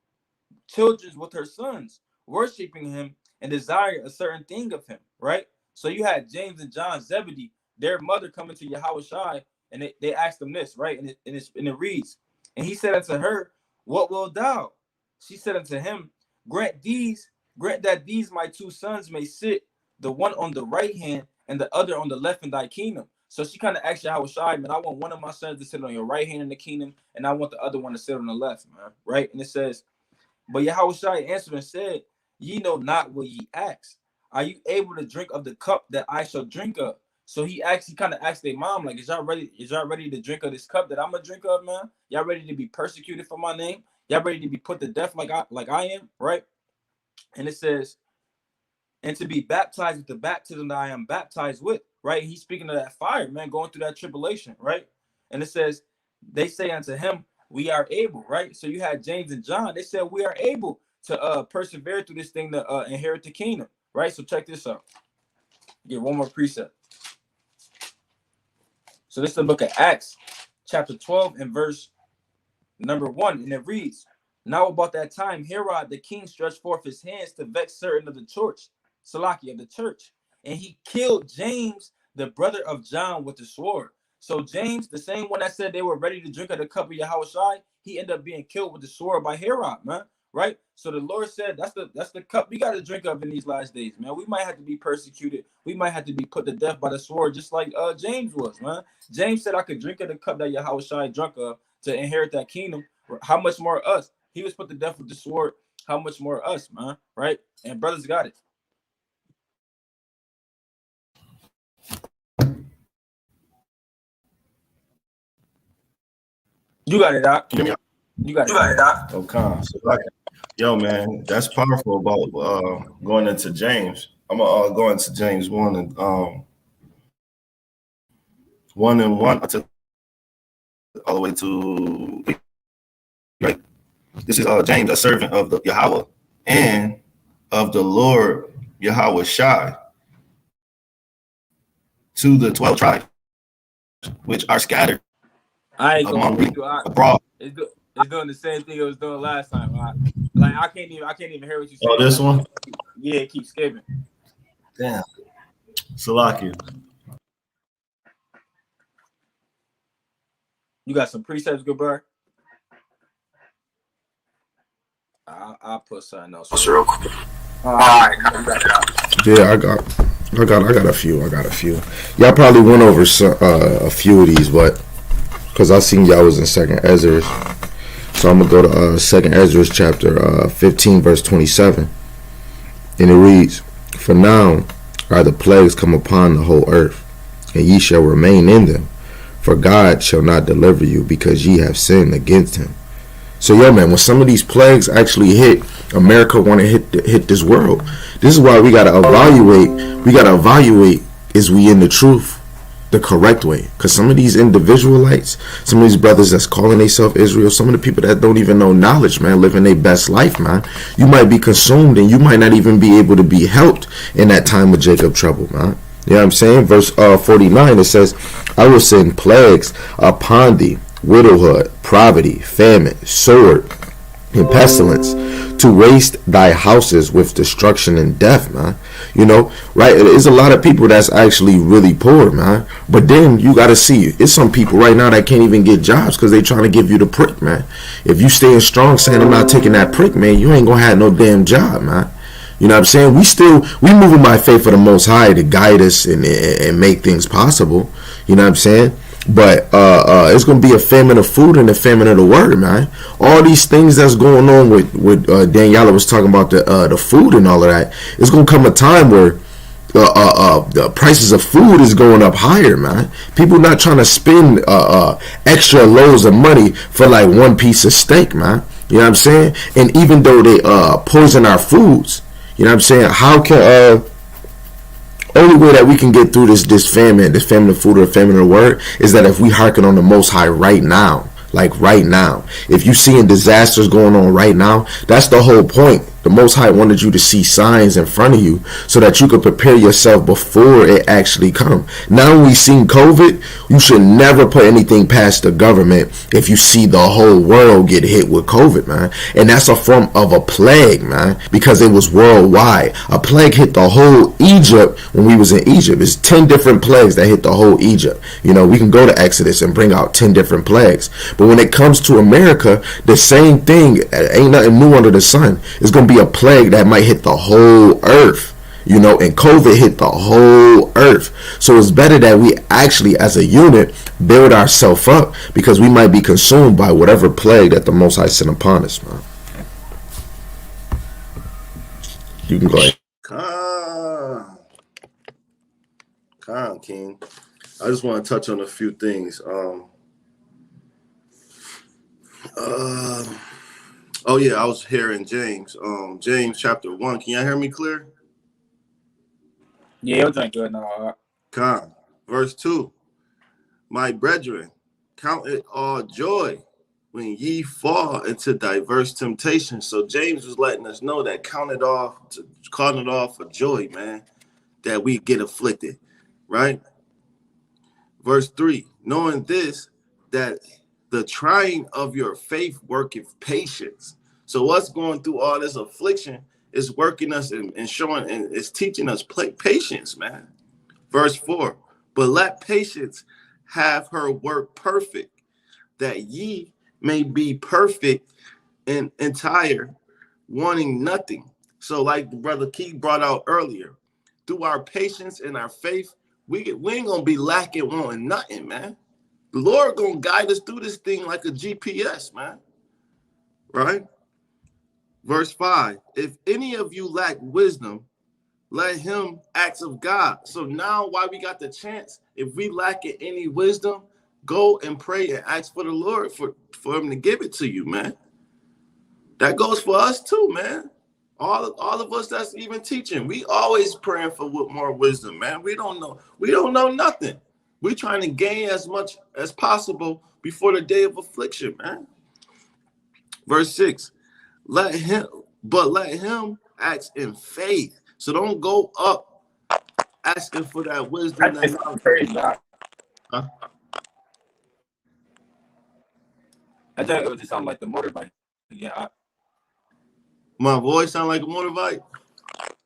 children with her sons, worshiping him and desiring a certain thing of him, right? So you had James and John Zebedee, their mother, coming to Yahushua, and they asked him this, right? And it reads, and he said unto her, what wilt thou? She said unto him, grant that these my two sons may sit, the one on the right hand and the other on the left in thy kingdom. So she kind of asked Yahushua, man, I want one of my sons to sit on your right hand in the kingdom, and I want the other one to sit on the left, man, right? And it says, but Yahushua answered and said, ye know not what ye ask. Are you able to drink of the cup that I shall drink of? So he kind of asked their mom, like, is y'all ready to drink of this cup that I'm gonna drink of, man? Y'all ready to be persecuted for my name? Y'all ready to be put to death like I am, right? And it says, and to be baptized with the baptism that I am baptized with, right? He's speaking of that fire, man, going through that tribulation, right? And it says, they say unto him, we are able, right? So you had James and John, they said we are able to persevere through this thing to inherit the kingdom, right? So check this out. Get one more precept. So this is the book of Acts, chapter 12 and verse number 1, and it reads, now about that time, Herod the king stretched forth his hands to vex certain of the church, Salaki of the church, and he killed James, the brother of John, with the sword. So James, the same one that said they were ready to drink of the cup of Yahushua, he ended up being killed with the sword by Herod, man, right? So the Lord said, that's the cup we got to drink of in these last days, man. We might have to be persecuted. We might have to be put to death by the sword, just like James was, man. James said, I could drink of the cup that Yahushua drunk of to inherit that kingdom. How much more us? He was put to death with the sword. How much more us, man, right? And brothers got it. You got it, Doc. You got it, Doc. Okay. So yo, man, that's powerful about going into James. I'm gonna go into James 1 and 1 and 1 all the way to right. This is James, a servant of the Yahweh and of the Lord Yahushua, to the 12 tribes which are scattered among abroad. It's doing the same thing it was doing last time. Like I can't even hear what you say. Oh, this one? Yeah, it keeps skipping. Damn. Salaki. You got some precepts, good bro? I'll put something else. Real quick. All right. Yeah, I got a few. Y'all probably went over a few of these, but because I seen y'all was in Second Ezra, so I'm gonna go to Second Ezra chapter 15 verse 27, and it reads, "For now are the plagues come upon the whole earth, and ye shall remain in them, for God shall not deliver you, because ye have sinned against him." So, yo, man, when some of these plagues actually hit, America want to hit this world. This is why we gotta evaluate. We gotta evaluate: is we in the truth, the correct way? Because some of these individualites, some of these brothers that's calling themselves Israel, some of the people that don't even know knowledge, man, living their best life, man. You might be consumed, and you might not even be able to be helped in that time of Jacob trouble, man. You know what I'm saying? Verse 49, it says, I will send plagues upon thee, widowhood, poverty, famine, sword, and pestilence, to waste thy houses with destruction and death, man. You know, right? There's a lot of people that's actually really poor, man. But then you got to see, it's some people right now that can't even get jobs because they trying to give you the prick, man. If you staying strong saying I'm not taking that prick, man, you ain't gonna have no damn job, man. You know what I'm saying? We moving by faith for the Most High to guide us and make things possible. You know what I'm saying? But it's gonna be a famine of food and a famine of the word, man. All these things that's going on with Daniela was talking about the food and all of that. It's gonna come a time where the prices of food is going up higher, man. People not trying to spend extra loads of money for like one piece of steak, man. You know what I'm saying? And even though they poison our foods, you know what I'm saying? How can only way that we can get through this famine of food or famine of the word, is that if we hearken on the Most High right now. Like right now, if you seeing disasters going on right now, that's the whole point. The Most High wanted you to see signs in front of you so that you could prepare yourself before it actually come. Now when we seen COVID, you should never put anything past the government if you see the whole world get hit with COVID, man. And that's a form of a plague, man, because it was worldwide. A plague hit the whole Egypt when we was in Egypt. It's 10 different plagues that hit the whole Egypt. You know, we can go to Exodus and bring out 10 different plagues. But when it comes to America, the same thing, ain't nothing new under the sun. It's going to be a plague that might hit the whole earth, you know, and COVID hit the whole earth. So it's better that we actually, as a unit, build ourselves up, because we might be consumed by whatever plague that the Most High sent upon us, man. You can go ahead. Con King. I just want to touch on a few things. Oh yeah, I was hearing James. James chapter 1. Can y'all hear me clear? Yeah, you're doing good now. Con. Verse 2. My brethren, count it all joy when ye fall into diverse temptations. So James was letting us know that count it all for joy, man, that we get afflicted, right? Verse 3. Knowing this, that the trying of your faith worketh patience. So what's going through all this affliction is working us and showing, and it's teaching us patience, man. Verse 4. But let patience have her work perfect, that ye may be perfect and entire, wanting nothing. So like Brother Keith brought out earlier, through our patience and our faith, we ain't gonna be lacking, wanting nothing, man. The Lord gonna guide us through this thing like a GPS, man. Right? Verse 5. If any of you lack wisdom, let him ask of God. So now while we got the chance, if we lack any wisdom, go and pray and ask for the Lord for him to give it to you, man. That goes for us too, man. All of us that's even teaching, we always praying for more wisdom, man. We don't know nothing. We're trying to gain as much as possible before the day of affliction, man. Verse 6. Let him ask in faith. So don't go up asking for that wisdom. That sounds crazy, man. Huh? I thought it would just sound like the motorbike. Yeah. My voice sound like a motorbike?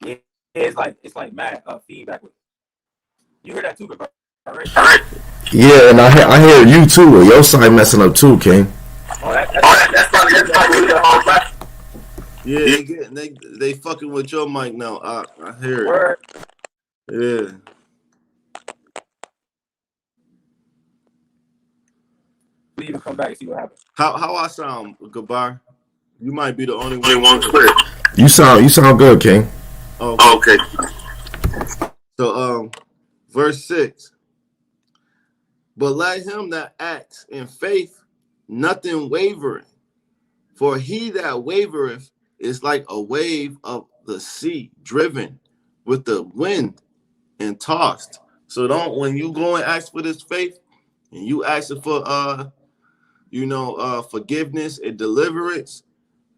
Yeah, it's like mad feedback. You hear that too, right? Yeah, and I hear you too. Your side messing up too, King. Oh, that's probably the whole class. Yeah, they fucking with your mic now. I hear it. Word. Yeah. We even come back and see what happens. How I sound, Gabar? You might be the only one clear. You sound good, King. Okay. So verse 6. But let him that acts in faith nothing wavering. For he that wavereth is like a wave of the sea, driven with the wind and tossed. So when you go and ask for this faith, and you ask for forgiveness and deliverance,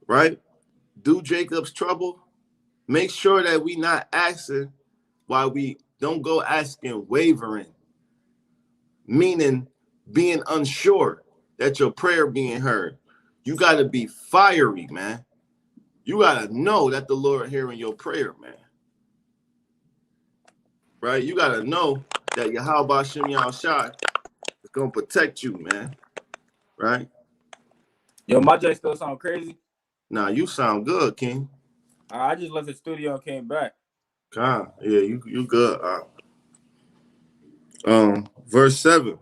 right? Do Jacob's trouble. Make sure that we not asking while we Don't go asking wavering, meaning being unsure that your prayer being heard. You got to be fiery, man. You got to know that the Lord hearing your prayer, man. Right? You got to know that Yahweh Bashem Yahushai is going to protect you, man. Right? Yo, my J still sound crazy. Nah, you sound good, King. I just left the studio and came back. God, yeah, you good. Verse 7.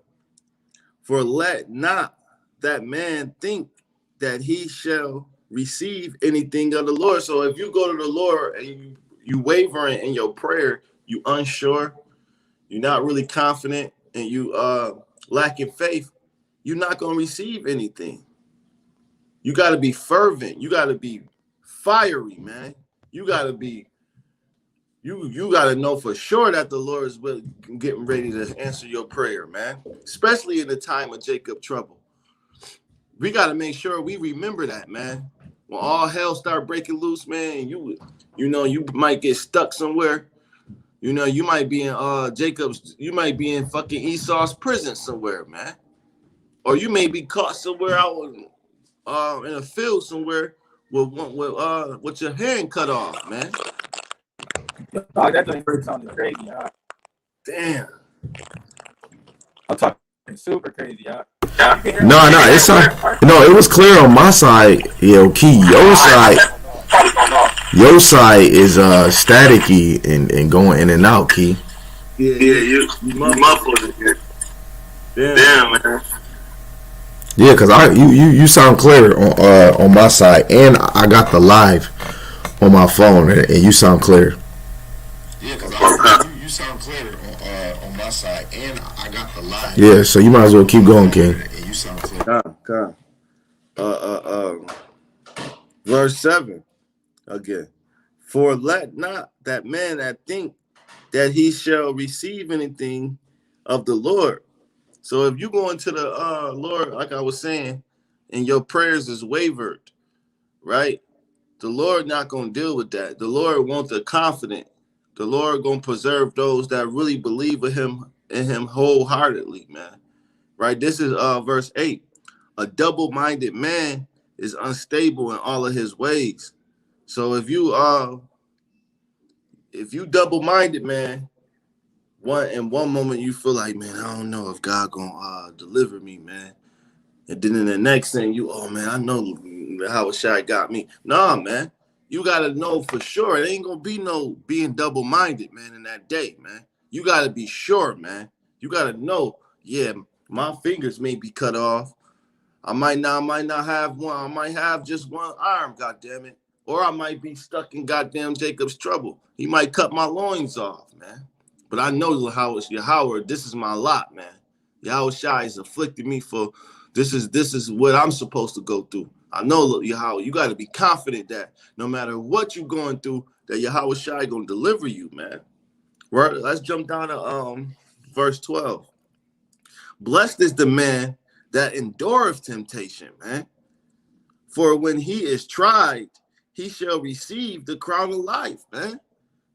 For let not that man think that he shall receive anything of the Lord. So if you go to the Lord and you wavering in your prayer, you unsure, you're not really confident, and you lacking faith, you're not going to receive anything. You got to be fervent. You got to be fiery, man. You got to be, you got to know for sure that the Lord is getting ready to answer your prayer, man, especially in the time of Jacob trouble. We got to make sure we remember that, man. When all hell start breaking loose, man, you might get stuck somewhere. You know, you might be in you might be in fucking Esau's prison somewhere, man. Or you may be caught somewhere out in a field somewhere with your hand cut off, man. Oh, that thing sounded crazy, y'all. Damn. I'm talking super crazy, y'all. No, it was clear on my side. Yo, Key, your side is staticky and going in and out, Key. Yeah, you muffled it. Damn, man. Yeah, cause you sound clear on my side, and I got the live on my phone, and you sound clear. Yeah, cause you sound clear on my side, and I got the live. Yeah, so you might as well keep going, King. And you sound clear. Verse 7 again. For let not that man that think that he shall receive anything of the Lord. So if you go into the Lord, like I was saying, and your prayers is wavered, right? The Lord not going to deal with that. The Lord wants the confident. The Lord going to preserve those that really believe in him wholeheartedly, man. Right? This is verse 8. A double-minded man is unstable in all of his ways. So if you double-minded, man, in one moment you feel like, man, I don't know if God gonna deliver me, man. And then in the next thing, I know how Shai got me. Nah, man. You gotta know for sure. It ain't gonna be no being double-minded, man, in that day, man. You gotta be sure, man. You gotta know, yeah, my fingers may be cut off. I might not have one. I might have just one arm, goddammit. Or I might be stuck in goddamn Jacob's trouble. He might cut my loins off, man. But I know how it's Yahweh. This is my lot, man. Yahweh Shai has afflicted me for this is what I'm supposed to go through. I know, Yahweh, you got to be confident that no matter what you're going through, that Yahweh Shai gonna deliver you, man. Right? Let's jump down to verse 12. Blessed is the man that endureth temptation, man. For when he is tried, he shall receive the crown of life, man.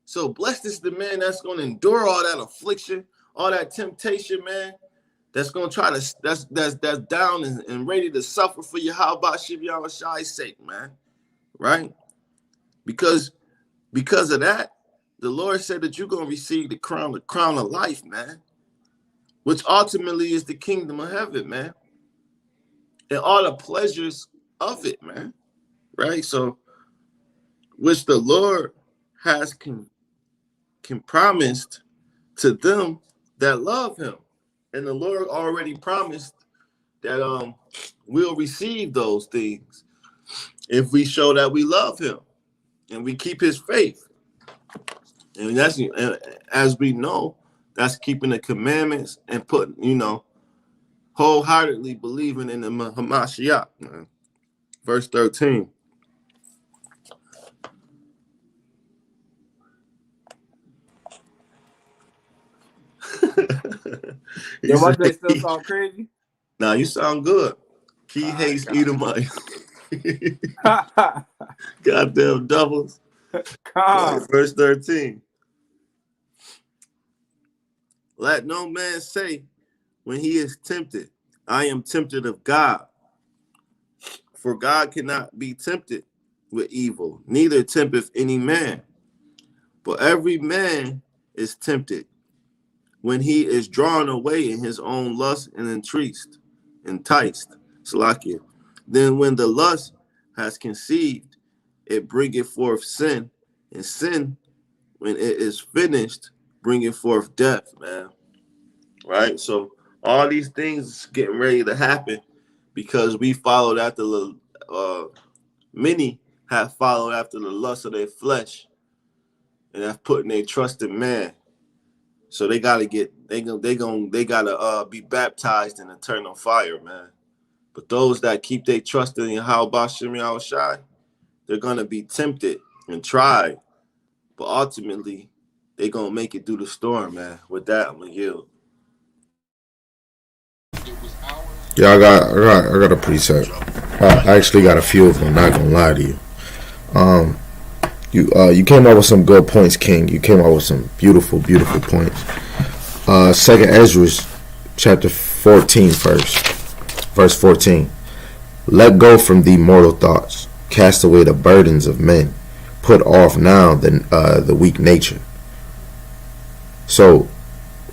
So blessed is the man that's going to endure all that affliction, all that temptation, man. That's going to try to, that's down and ready to suffer for Yahweh Shai's sake, man. Right? Because of that, the Lord said that you're going to receive the crown of life, man. Which ultimately is the kingdom of heaven, man. And all the pleasures of it, man. Right? So, which the Lord has can promised to them that love him. And the Lord already promised that we'll receive those things if we show that we love him and we keep his faith. And that's, as we know, that's keeping the commandments and putting, wholeheartedly believing in the Hamashiach. Man. Verse 13. Your one day still sound crazy? Nah, you sound good. Key hates Edomite. Goddamn doubles. Verse 13. Let no man say when he is tempted, I am tempted of God. For God cannot be tempted with evil, neither tempteth any man. But every man is tempted when he is drawn away in his own lust and enticed. Salakia. Then when the lust has conceived, it bringeth forth sin, and sin, when it is finished, bringeth forth death, man. Right? So all these things getting ready to happen because we followed after the many have followed after the lust of their flesh and have put their trust in man. So they gotta be baptized in eternal fire, man. But those that keep their trust in Yahweh Bashim Yahushai, they're gonna be tempted and tried, but ultimately they're gonna make it through the storm, man. With that, I'm gonna yield. Yeah, I got a precept. I actually got a few of them. Not gonna lie to you. You came up with some good points, King. You came up with some beautiful points. Second Ezra chapter 14 verse 14. Let go from thee mortal thoughts. Cast away the burdens of men. Put off now the weak nature. So,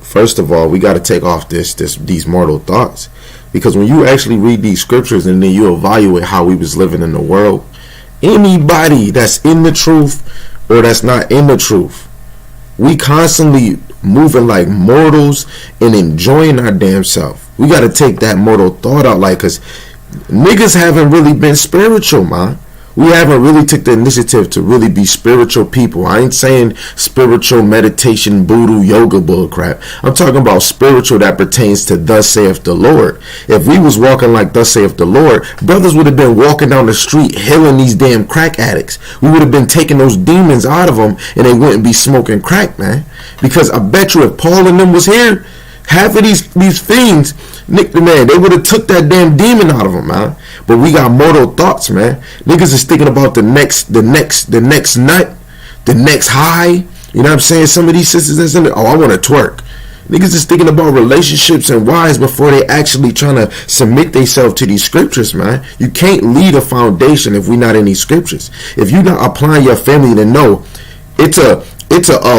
first of all, we got to take off these mortal thoughts, because when you actually read these scriptures and then you evaluate how we was living in the world, anybody that's in the truth or that's not in the truth, we constantly moving like mortals and enjoying our damn self. We got to take that mortal thought out, like, because niggas haven't really been spiritual, man. We haven't really took the initiative to really be spiritual people. I ain't saying spiritual meditation, voodoo, yoga bull crap. I'm talking about spiritual that pertains to thus saith the Lord. If we was walking like thus saith the Lord, brothers would have been walking down the street healing these damn crack addicts. We would have been taking those demons out of them and they wouldn't be smoking crack, man. Because I bet you if Paul and them was here, half of these fiends, man, they would have took that damn demon out of them, man. But we got mortal thoughts, man. Niggas is thinking about the next nut, the next high. You know what I'm saying? Some of these sisters that's in there, I want to twerk. Niggas is thinking about relationships and wives before they actually trying to submit themselves to these scriptures, man. You can't lead a foundation if we not in these scriptures. If you not applying your family to know it's a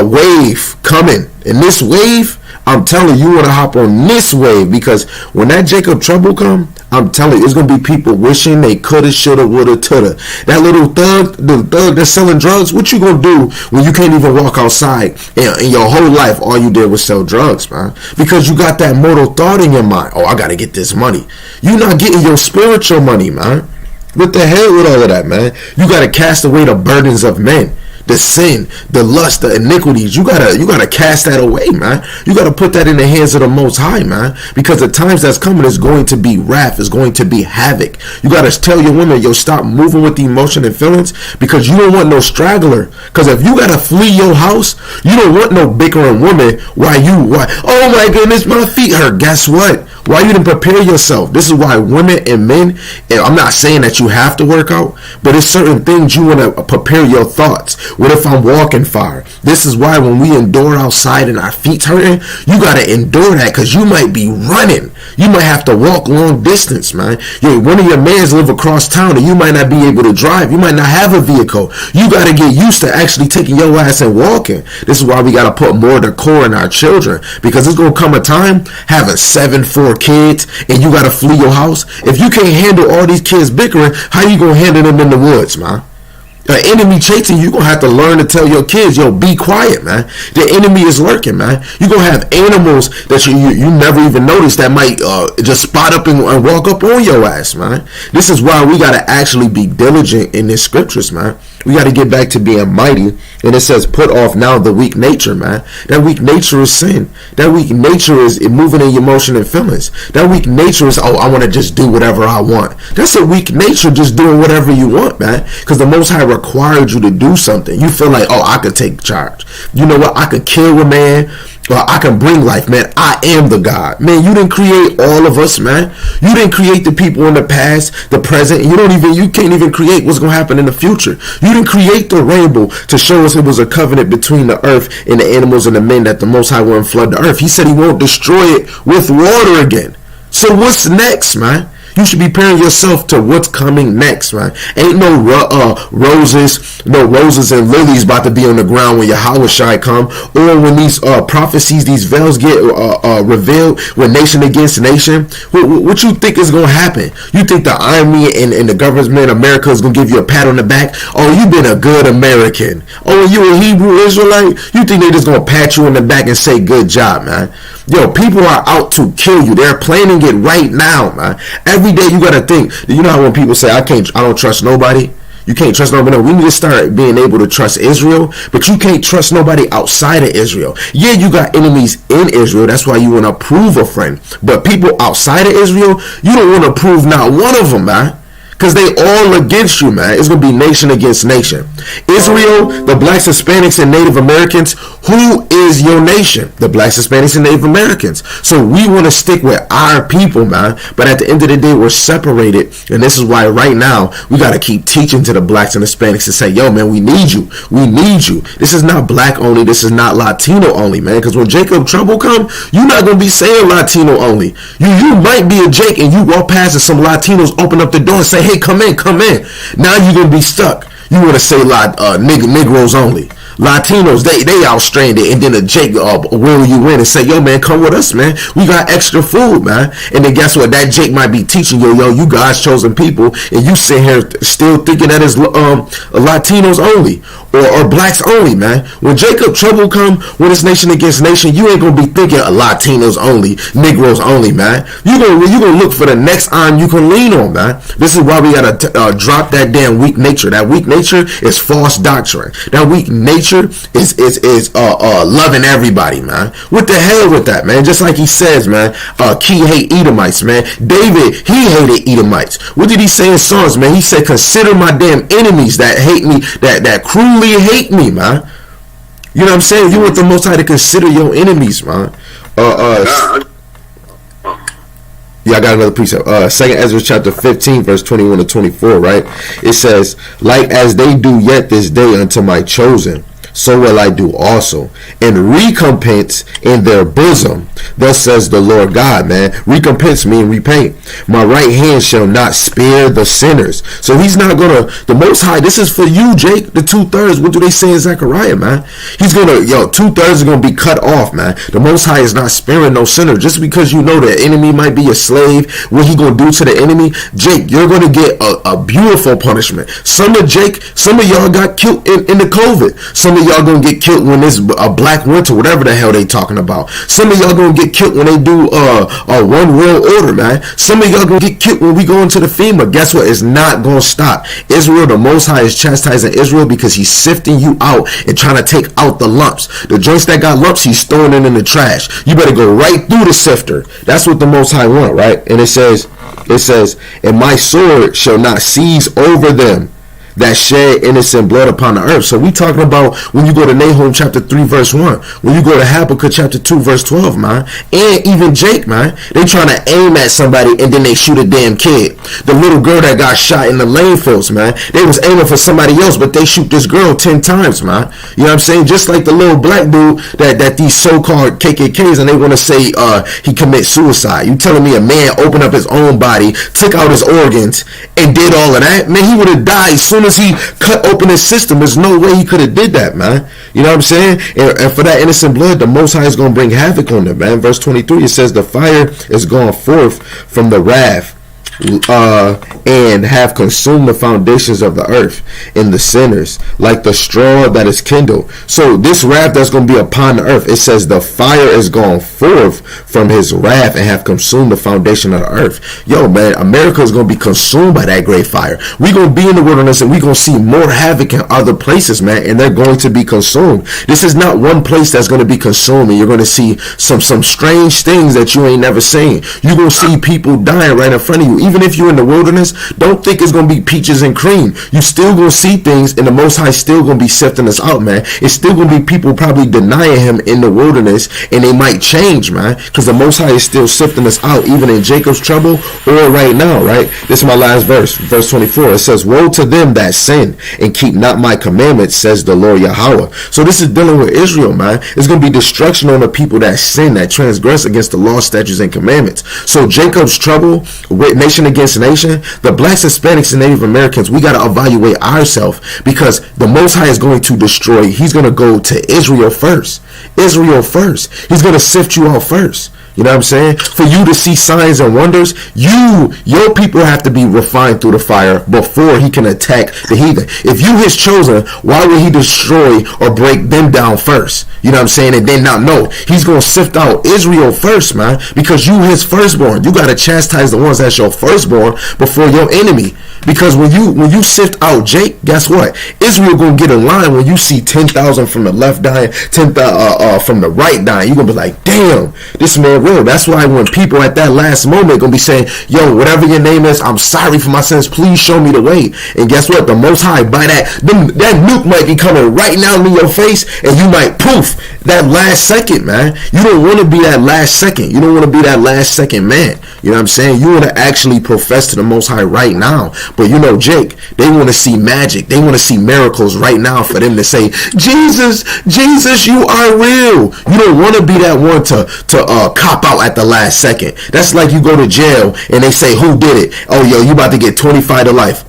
wave coming, and this wave, I'm telling you, want to hop on this wave, because when that Jacob trouble come, I'm telling you, it's going to be people wishing they coulda, shoulda, woulda, tulda. That little the thug that's selling drugs, what you going to do when you can't even walk outside and in your whole life all you did was sell drugs, man? Because you got that mortal thought in your mind. Oh, I got to get this money. You not getting your spiritual money, man. What the hell with all of that, man? You got to cast away the burdens of men. The sin, the lust, the iniquities, you gotta cast that away, man. You gotta put that in the hands of the Most High, man. Because the times that's coming is going to be wrath, is going to be havoc. You gotta tell your women, yo, stop moving with the emotion and feelings, because you don't want no straggler. Because if you gotta flee your house, you don't want no bickering woman. Why? Oh my goodness, my feet hurt. Guess what? Why you didn't prepare yourself? This is why women and men, and I'm not saying that you have to work out, but it's certain things you want to prepare your thoughts. What if I'm walking fire? This is why when we endure outside and our feet hurting, you got to endure that, because you might be running. You might have to walk long distance, man. One of your mans live across town and you might not be able to drive. You might not have a vehicle. You got to get used to actually taking your ass and walking. This is why we got to put more decor in our children, because it's going to come a time having 7-4 kids and you got to flee your house. If you can't handle all these kids bickering, how you going to handle them in the woods, man? An enemy chasing you, gonna have to learn to tell your kids, yo, be quiet, man. The enemy is lurking, man. You're gonna have animals that you never even notice that might just spot up and walk up on your ass, man. This is why we gotta actually be diligent in the scriptures, man. We gotta get back to being mighty. And it says, put off now the weak nature, man. That weak nature is sin. That weak nature is moving in your emotion and feelings. That weak nature is, I want to just do whatever I want. That's a weak nature, just doing whatever you want, man. Because the Most High required you to do something. You feel like, I could take charge. You know what? I could kill a man. I can bring life, man. I am the God. Man, you didn't create all of us, man. You didn't create the people in the past, the present. You can't even create what's going to happen in the future. You didn't create the rainbow to show us it was a covenant between the earth and the animals and the men that the Most High won't flood the earth. He said he won't destroy it with water again. So what's next, man? You should be preparing yourself to what's coming next, man. Ain't no roses and lilies about to be on the ground when Yahweh Shai come, or when these prophecies, these veils get revealed with nation against nation. What you think is gonna happen? You think the army and the government America is gonna give you a pat on the back? Oh, you been a good American. Oh, you a Hebrew Israelite? You think they just gonna pat you on the back and say good job, man? Yo, people are out to kill you. They're planning it right now, man. Every day you gotta think. You know how when people say I don't trust nobody? You can't trust nobody. No, we need to start being able to trust Israel, but you can't trust nobody outside of Israel. Yeah, you got enemies in Israel. That's why you want to prove a friend. But people outside of Israel, you don't want to prove not one of them, man. Because they all against you, man. It's going to be nation against nation. Israel, the blacks, Hispanics, and Native Americans. Who is your nation? The blacks, Hispanics, and Native Americans. So we want to stick with our people, man. But at the end of the day, we're separated. And this is why right now, we got to keep teaching to the blacks and Hispanics to say, yo, man, we need you. We need you. This is not black only. This is not Latino only, man. Because when Jacob trouble come, you're not going to be saying Latino only. You might be a Jake and you walk past and some Latinos open up the door and say, hey, come in. Now you're going to be stuck. You want to say Negroes only. Latinos, they out stranded, and then a Jake will you in and say, yo, man, come with us, man. We got extra food, man. And then guess what? That Jake might be teaching you, yo, you God's chosen people, and you sit here still thinking that it's Latinos only or blacks only, man. When Jacob trouble come, when it's nation against nation, you ain't gonna be thinking Latinos only, Negroes only, man. You gonna look for the next arm you can lean on, man. This is why we gotta drop that damn weak nature. That weak nature is false doctrine. That weak nature is loving everybody, man. What the hell with that, man? Just like he says, man, Key hate Edomites, man. David, he hated Edomites. What did he say in Psalms, man? He said, consider my damn enemies that hate me, that cruelly hate me, man. You know what I'm saying? You want the Most High to consider your enemies, man. Yeah, I got another precept. 2nd Ezra chapter 15, verse 21 to 24, right? It says, like as they do yet this day unto my chosen, so will I do also, and recompense in their bosom. Thus says the Lord God, man. Recompense mean repay. My right hand shall not spare the sinners. So he's not gonna, the Most High, this is for you, Jake, the 2/3. What do they say in Zechariah, man? He's gonna, 2/3 is gonna be cut off, man. The Most High is not sparing no sinner. Just because you know the enemy might be a slave, what he gonna do to the enemy? Jake, you're gonna get a beautiful punishment. Some of y'all got killed in the COVID. Some of y'all gonna get killed when it's a black winter, whatever the hell they talking about. Some of y'all gonna get killed when they do a one world order, man. Some of y'all gonna get killed when we go into the FEMA. Guess what? It's not gonna stop. Israel, the Most High is chastising Israel because he's sifting you out and trying to take out the lumps. The joints that got lumps, he's throwing it in the trash. You better go right through the sifter. That's what the Most High want, right? And it says, and my sword shall not seize over them that shed innocent blood upon the earth. So we talking about when you go to Nahum chapter 3 verse 1, when you go to Habakkuk chapter 2 verse 12, man, and even Jake, man, they trying to aim at somebody and then they shoot a damn kid. The little girl that got shot in the Lanefields, man, they was aiming for somebody else, but they shoot this girl 10 times, man. You know what I'm saying? Just like the little black dude that these so-called KKKs, and they want to say he commit suicide. You telling me a man opened up his own body, took out his organs, and did all of that? Man, he would have died as soon as he cut open his system. There's no way he could have did that, man. You know what I'm saying? And for that innocent blood, the Most High is going to bring havoc on them, man. Verse 23, it says, the fire is gone forth from the wrath and have consumed the foundations of the earth and the sinners like the straw that is kindled. So this wrath that's going to be upon the earth, it says the fire is gone forth from his wrath and have consumed the foundation of the earth. Yo, man, America is going to be consumed by that great fire. We're going to be in the wilderness and we're going to see more havoc in other places, man, and they're going to be consumed. This is not one place that's going to be consumed, and you're going to see some strange things that you ain't never seen. You're going to see people dying right in front of you. Even if you're in the wilderness, don't think it's going to be peaches and cream. You still going to see things, and the Most High still going to be sifting us out, man. It's still going to be people probably denying him in the wilderness, and they might change, man, because the Most High is still sifting us out, even in Jacob's trouble or right now, right? This is my last verse 24. It says, woe to them that sin and keep not my commandments, says the Lord Yahweh. So this is dealing with Israel, man. It's going to be destruction on the people that sin, that transgress against the law, statutes, and commandments. So Jacob's trouble, with nation against nation, the blacks, Hispanics, and Native Americans, we got to evaluate ourselves, because the Most High is going to destroy. He's going to go to Israel first. Israel first. He's going to sift you out first. You know what I'm saying? For you to see signs and wonders, your people have to be refined through the fire before he can attack the heathen. If you his chosen, why would he destroy or break them down first? You know what I'm saying? And then not know. He's going to sift out Israel first, man, because you his firstborn. You got to chastise the ones that's your firstborn before your enemy. Because when you sift out Jake, guess what? Israel going to get in line when you see 10,000 from the left dying, 10,000 from the right dying. You're going to be like, damn, this man real. That's why when people at that last moment going to be saying, yo, whatever your name is, I'm sorry for my sins. Please show me the way. And guess what? The Most High, by that nuke might be coming right now in your face, and you might poof that last second, man. You don't want to be that last second. You don't want to be that last second man. You know what I'm saying? You want to actually profess to the Most High right now. But you know, Jake, they want to see magic. They want to see miracles right now for them to say, Jesus, you are real. You don't want to be that one to cop out at the last second. That's like you go to jail and they say, who did it? Oh, yo, you about to get 25 to life.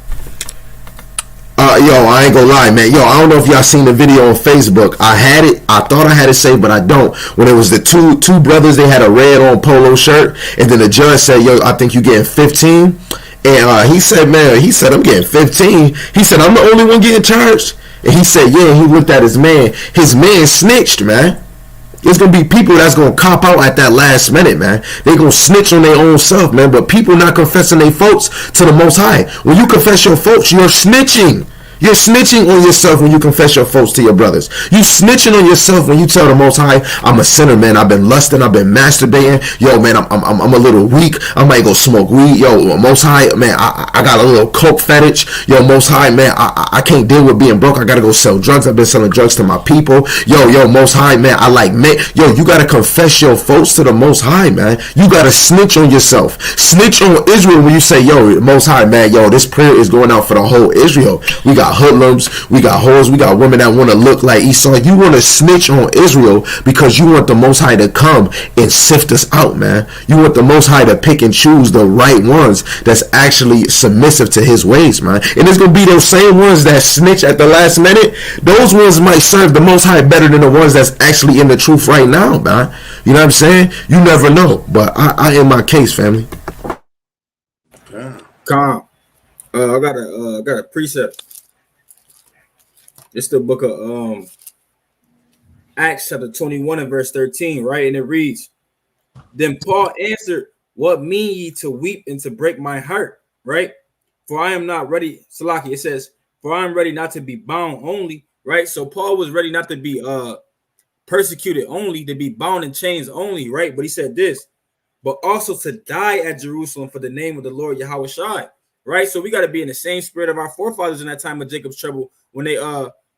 Yo, I ain't gonna lie, man. Yo, I don't know if y'all seen the video on Facebook. I had it. I thought I had it saved, but I don't. When it was the two brothers, they had a red on polo shirt, and then the judge said, yo, I think you getting 15. And he said, I'm getting 15. He said, I'm the only one getting charged. And he said, yeah, and he looked at his man. His man snitched, man. There's going to be people that's going to cop out at that last minute, man. They're going to snitch on their own self, man. But people not confessing their faults to the Most High. When you confess your faults, you're snitching. You're snitching on yourself when you confess your faults to your brothers. You snitching on yourself when you tell the Most High, I'm a sinner, man. I've been lusting. I've been masturbating. Yo, man, I'm a little weak. I might go smoke weed. Yo, Most High, man, I got a little coke fetish. Yo, Most High, man, I can't deal with being broke. I got to go sell drugs. I've been selling drugs to my people. Yo, Most High, man, I like men. Yo, you got to confess your faults to the Most High, man. You got to snitch on yourself. Snitch on Israel when you say, yo, Most High, man, yo, this prayer is going out for the whole Israel. We got hoodlums, we got whores, we got women that want to look like Esau. You want to snitch on Israel because you want the Most High to come and sift us out, man. You want the Most High to pick and choose the right ones that's actually submissive to his ways, man. And it's going to be those same ones that snitch at the last minute. Those ones might serve the Most High better than the ones that's actually in the truth right now, man. You know what I'm saying? You never know. But I in my case, family. Calm. I got a precept. It's the book of Acts chapter 21 and verse 13, right? And it reads, then Paul answered, what mean ye to weep and to break my heart, right? For I am not ready, Salaki, it says, for I am ready not to be bound only, right? So Paul was ready not to be persecuted only, to be bound in chains only, right? But he said this, but also to die at Jerusalem for the name of the Lord Yahweh Shai, right? So we got to be in the same spirit of our forefathers in that time of Jacob's trouble,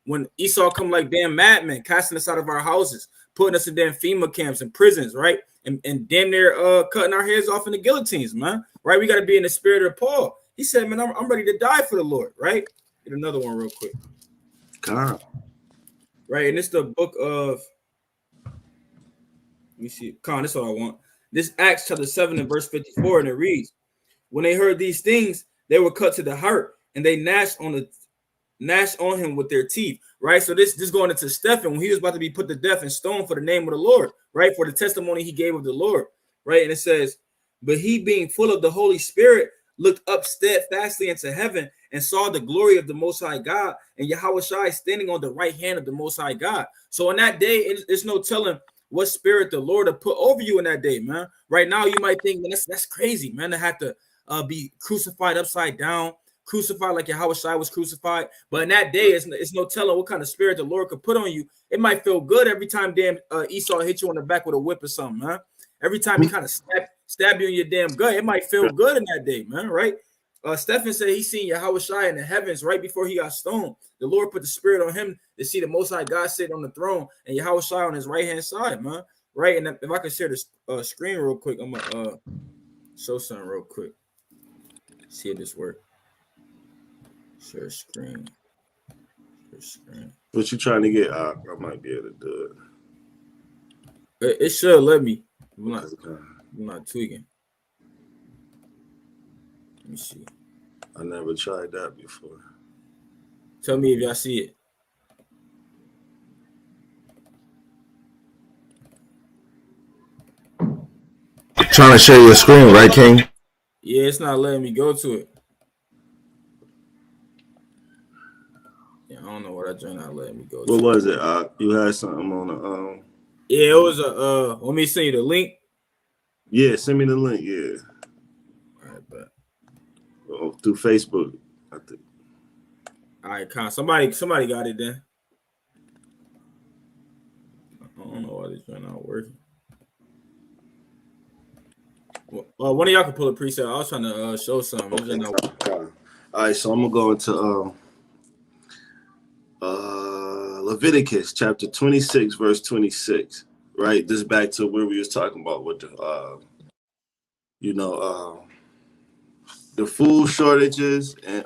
when Esau come like damn madmen, casting us out of our houses, putting us in damn FEMA camps and prisons, right? And damn near cutting our heads off in the guillotines, man, right? We got to be in the spirit of Paul. He said, man, I'm ready to die for the Lord, right? Get another one real quick. God. Right, and it's the book of, let me see, this is what I want. This Acts chapter 7 and verse 54, and it reads, when they heard these things, they were cut to the heart, and they gnashed on him with their teeth, right? So this going into Stephen when he was about to be put to death and stoned for the name of the Lord, right? For the testimony he gave of the Lord, right? And it says, but he being full of the Holy Spirit looked up steadfastly into heaven and saw the glory of the Most High God and Yahweh Shai standing on the right hand of the Most High God. So on that day, it's no telling what spirit the Lord will put over you in that day, man. Right now, you might think, man, that's crazy, man, to have to be crucified upside down, crucified like Yahweh Shai was crucified. But in that day, it's no telling what kind of spirit the Lord could put on you. It might feel good every time damn Esau hit you on the back with a whip or something, man. Every time he kind of stab you in your damn gut. It might feel good in that day, man, right? Stephen said he seen Yahushua in the heavens right before he got stoned. The Lord put the spirit on him to see the Most High God sitting on the throne and Yahushua on his right-hand side, man. Right? And if I can share this screen real quick, I'm going to show something real quick. See if this works. Share screen. Share screen. What you trying to get? I might be able to do it. It should let me. I'm not tweaking. Let me see. I never tried that before. Tell me if y'all see it. Trying to share your screen, right, King? Yeah, it's not letting me go to it. Yeah, I don't know what I joined not letting me go to. What was it? You had something on the Yeah, it was a let me send you the link. Yeah, send me the link, yeah. All right, bet. Through Facebook, I think. All right, Con. Somebody got it then. I don't know why this joint not working. Well, one of y'all can pull a preset. I was trying to show something. Okay. All right, so I'm gonna go into Leviticus chapter 26, verse 26. Right, this is back to where we was talking about with the the food shortages and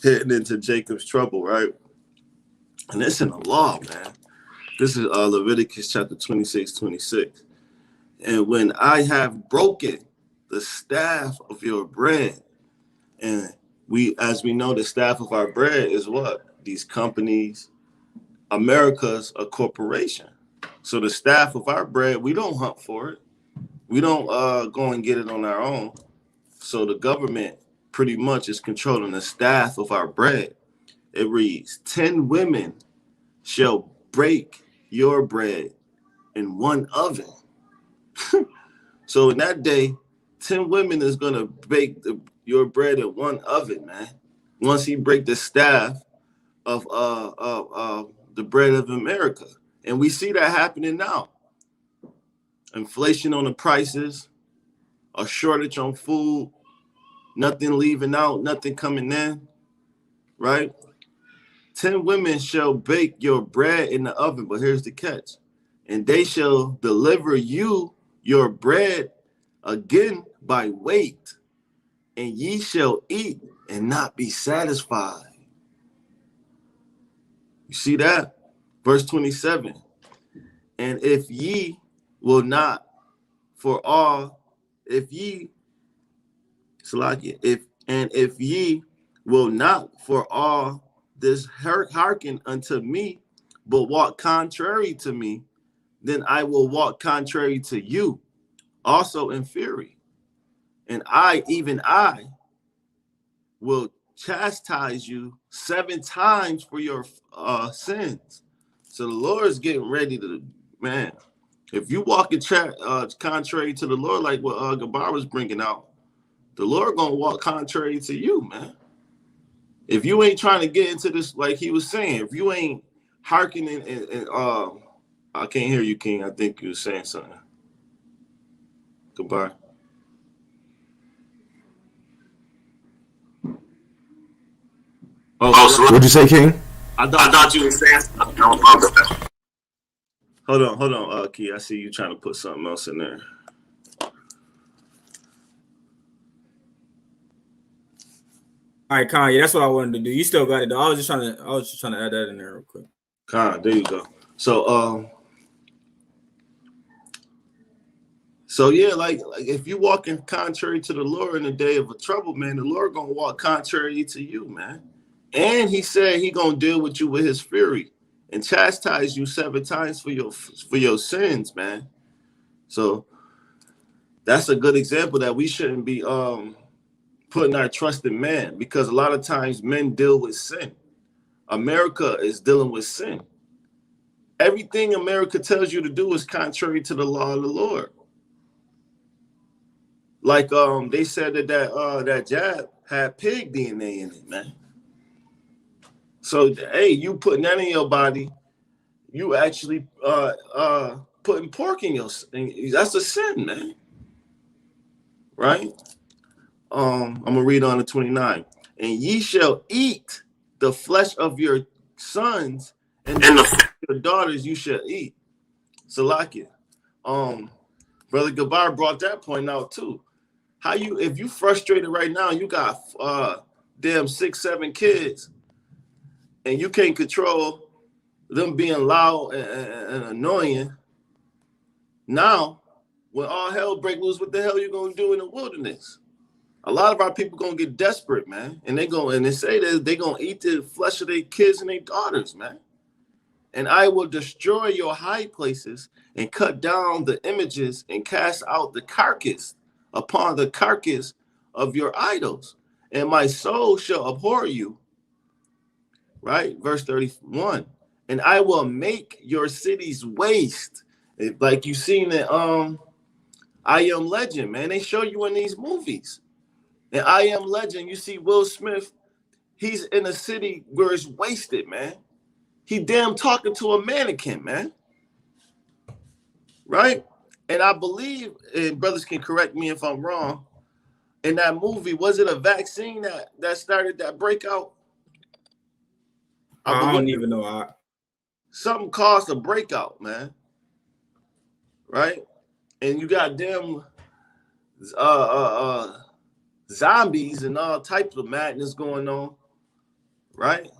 hitting into Jacob's trouble, right? And it's in the law, man. This is Leviticus chapter 26, 26. And when I have broken the staff of your bread, and as we know, the staff of our bread is what? These companies. America's a corporation. So the staff of our bread, we don't hunt for it. We don't go and get it on our own. So the government pretty much is controlling the staff of our bread. It reads, 10 women shall break your bread in one oven. So in that day, 10 women is going to bake your bread in one oven, man. Once he break the staff of the bread of America. And we see that happening now. Inflation on the prices, a shortage on food, nothing leaving out, nothing coming in, right? 10 women shall bake your bread in the oven, but here's the catch. And they shall deliver you your bread again by weight, and ye shall eat and not be satisfied. You see that? Verse 27. And if ye will not for all, if ye will not for all this hearken unto me, but walk contrary to me, then I will walk contrary to you, also in fury. And I, even I, will chastise you 7 times for your sins. So the Lord is getting ready to, man, if you walk in contrary to the Lord, like what Gabar was bringing out, the Lord gonna walk contrary to you, man. If you ain't trying to get into this, like he was saying, if you ain't hearkening and I can't hear you, King. I think you were saying something. Goodbye. What'd you say, King? I thought you were saying something. Hold on, Key. I see you trying to put something else in there. All right, Kanye, that's what I wanted to do. You still got it, though. I was just trying to add that in there real quick. There you go. So yeah, like if you walking contrary to the Lord in the day of a trouble, man, the Lord gonna walk contrary to you, man. And he said he gonna deal with you with his fury and chastise you 7 times for your sins, man. So that's a good example that we shouldn't be putting our trust in man, because a lot of times men deal with sin. America is dealing with sin. Everything America tells you to do is contrary to the law of the Lord. Like they said that jab had pig DNA in it, man. So hey, you putting that in your body, you actually putting pork in your, that's a sin, man. right? I'm gonna read on to 29. And ye shall eat the flesh of your sons, and the flesh of your daughters you shall eat. Salakia. Brother Gabar brought that point out too. How you, if you frustrated right now, you got damn 6, 7 kids, and you can't control them being loud and annoying. Now, when all hell break loose, what the hell you gonna do in the wilderness? A lot of our people gonna get desperate, man, and they say that they gonna eat the flesh of their kids and their daughters, man. And I will destroy your high places and cut down the images and cast out the carcass upon the carcass of your idols. And my soul shall abhor you. Right? Verse 31. And I will make your cities waste. Like you seen in I Am Legend, man. They show you in these movies. In I Am Legend, you see Will Smith. He's in a city where it's wasted, man. He damn talking to a mannequin, man. Right? And I believe, and brothers can correct me if I'm wrong, in that movie, was it a vaccine that started that breakout? I don't even know. Something caused a breakout, man. Right? And you got them zombies and all types of madness going on. Right?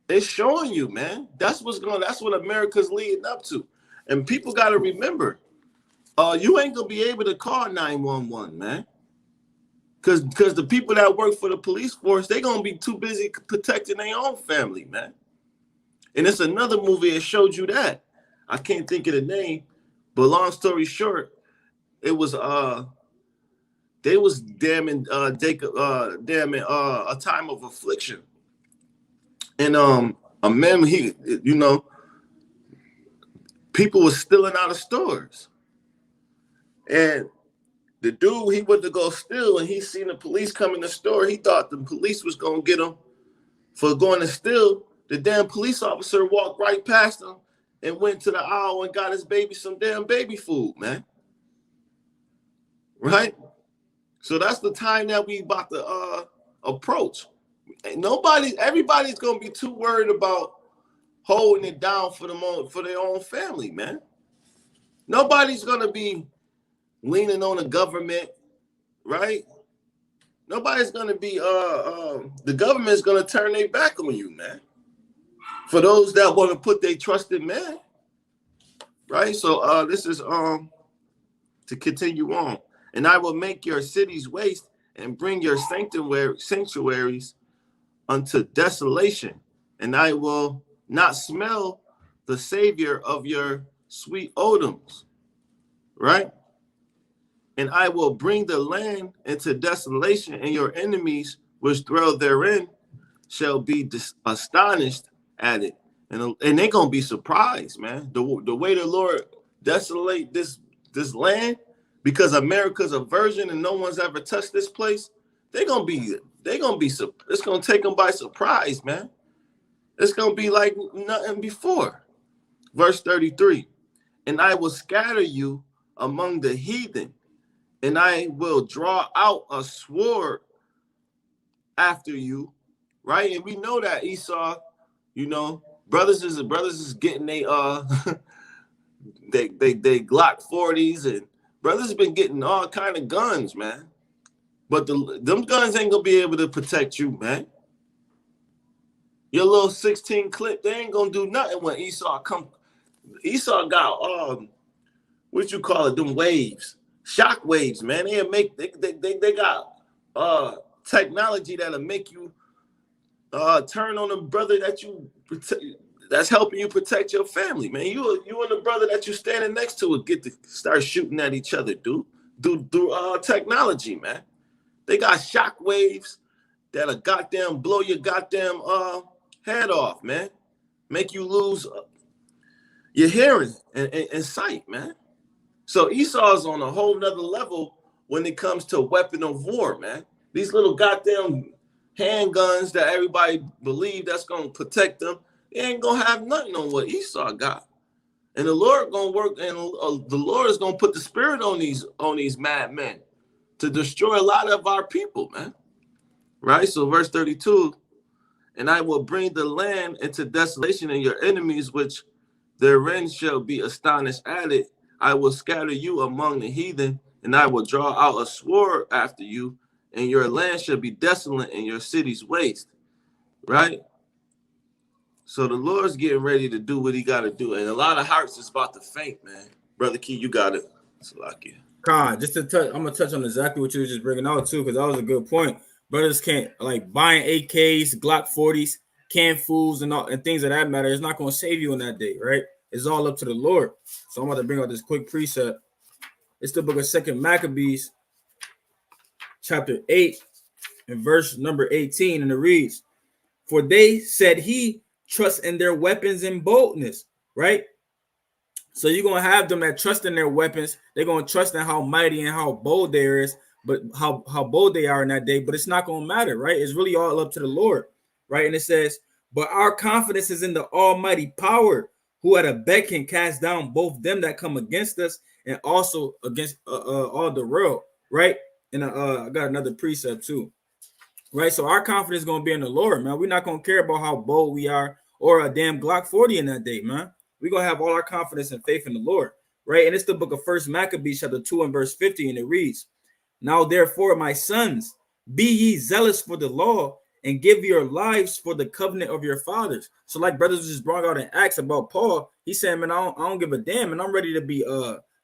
It's showing you, man. That's what America's leading up to. And people got to remember, you ain't gonna be able to call 911, man. Because the people that work for the police force, they gonna be too busy protecting their own family, man. And it's another movie that showed you that. I can't think of the name, but long story short, it was they was damning A Time of Affliction. And a man, people was stealing out of stores. And the dude, he went to go steal, and he seen the police come in the store. He thought the police was going to get him for going to steal. The damn police officer walked right past him and went to the aisle and got his baby some damn baby food, man. Right? So that's the time that we about to approach. Everybody's going to be too worried about holding it down for their own family, man. Nobody's going to be leaning on the government, right? Nobody's going to be, the government's going to turn their back on you, man. For those that want to put their trust in man, right? So this is to continue on. And I will make your cities waste and bring your sanctuaries unto desolation. And I will not smell the savior of your sweet odours, right? And I will bring the land into desolation, and your enemies which dwell therein shall be astonished at it. And they're going to be surprised, man. The way the Lord desolate this land, because America's a virgin and no one's ever touched this place, it's going to take them by surprise, man. It's going to be like nothing before. Verse 33, and I will scatter you among the heathen, and I will draw out a sword after you, right? And we know that Esau, brothers is getting they Glock 40s, and brothers have been getting all kind of guns, man. But them guns ain't gonna be able to protect you, man. Your little 16 clip, they ain't gonna do nothing when Esau come. Esau got what you call it, them waves, shock waves, man. They got technology that'll make you turn on the brother that's helping you protect your family, man. You and the brother that you standing next to will get to start shooting at each other, through technology, man. They got shock waves that'll goddamn blow your goddamn head off, man. Make you lose your hearing and sight, man. So Esau's on a whole nother level when it comes to weapon of war, man. These little goddamn handguns that everybody believe that's gonna protect them, they ain't gonna have nothing on what Esau got. And the Lord gonna work, and the Lord is gonna put the spirit on these madmen to destroy a lot of our people, man. Right? So verse 32, and I will bring the land into desolation, and your enemies, which therein shall be astonished at it. I will scatter you among the heathen, and I will draw out a sword after you, and your land shall be desolate, and your cities waste. Right? So the Lord's getting ready to do what he got to do. And a lot of hearts is about to faint, man. Brother Key, you got it. Salakia. Con, just to touch, I'm gonna touch on exactly what you were just bringing out too, because that was a good point. Brothers can't like buying AKs, Glock 40s, canned foods, and all and things of that matter. It's not gonna save you on that day, right? It's all up to the Lord. So I'm about to bring out this quick precept. It's the book of 2 Maccabees, chapter 8, and verse number 18, and it reads, "For they said he trust in their weapons and boldness," right? So you're gonna have them that trust in their weapons. They're gonna trust in how mighty and how bold they is, but how bold they are in that day. But it's not gonna matter, right? It's really all up to the Lord, right? And it says, "But our confidence is in the Almighty power, who at a beck can cast down both them that come against us and also against all the world," right? And I got another precept too, right? So our confidence is gonna be in the Lord, man. We're not gonna care about how bold we are or a damn Glock 40 in that day, man. We're going to have all our confidence and faith in the Lord, right? And it's the book of 1 Maccabees, chapter 2 and verse 50, and it reads, "Now therefore, my sons, be ye zealous for the law and give your lives for the covenant of your fathers." So like brothers just brought out in Acts about Paul, he's saying, man, I don't give a damn, and I'm ready to be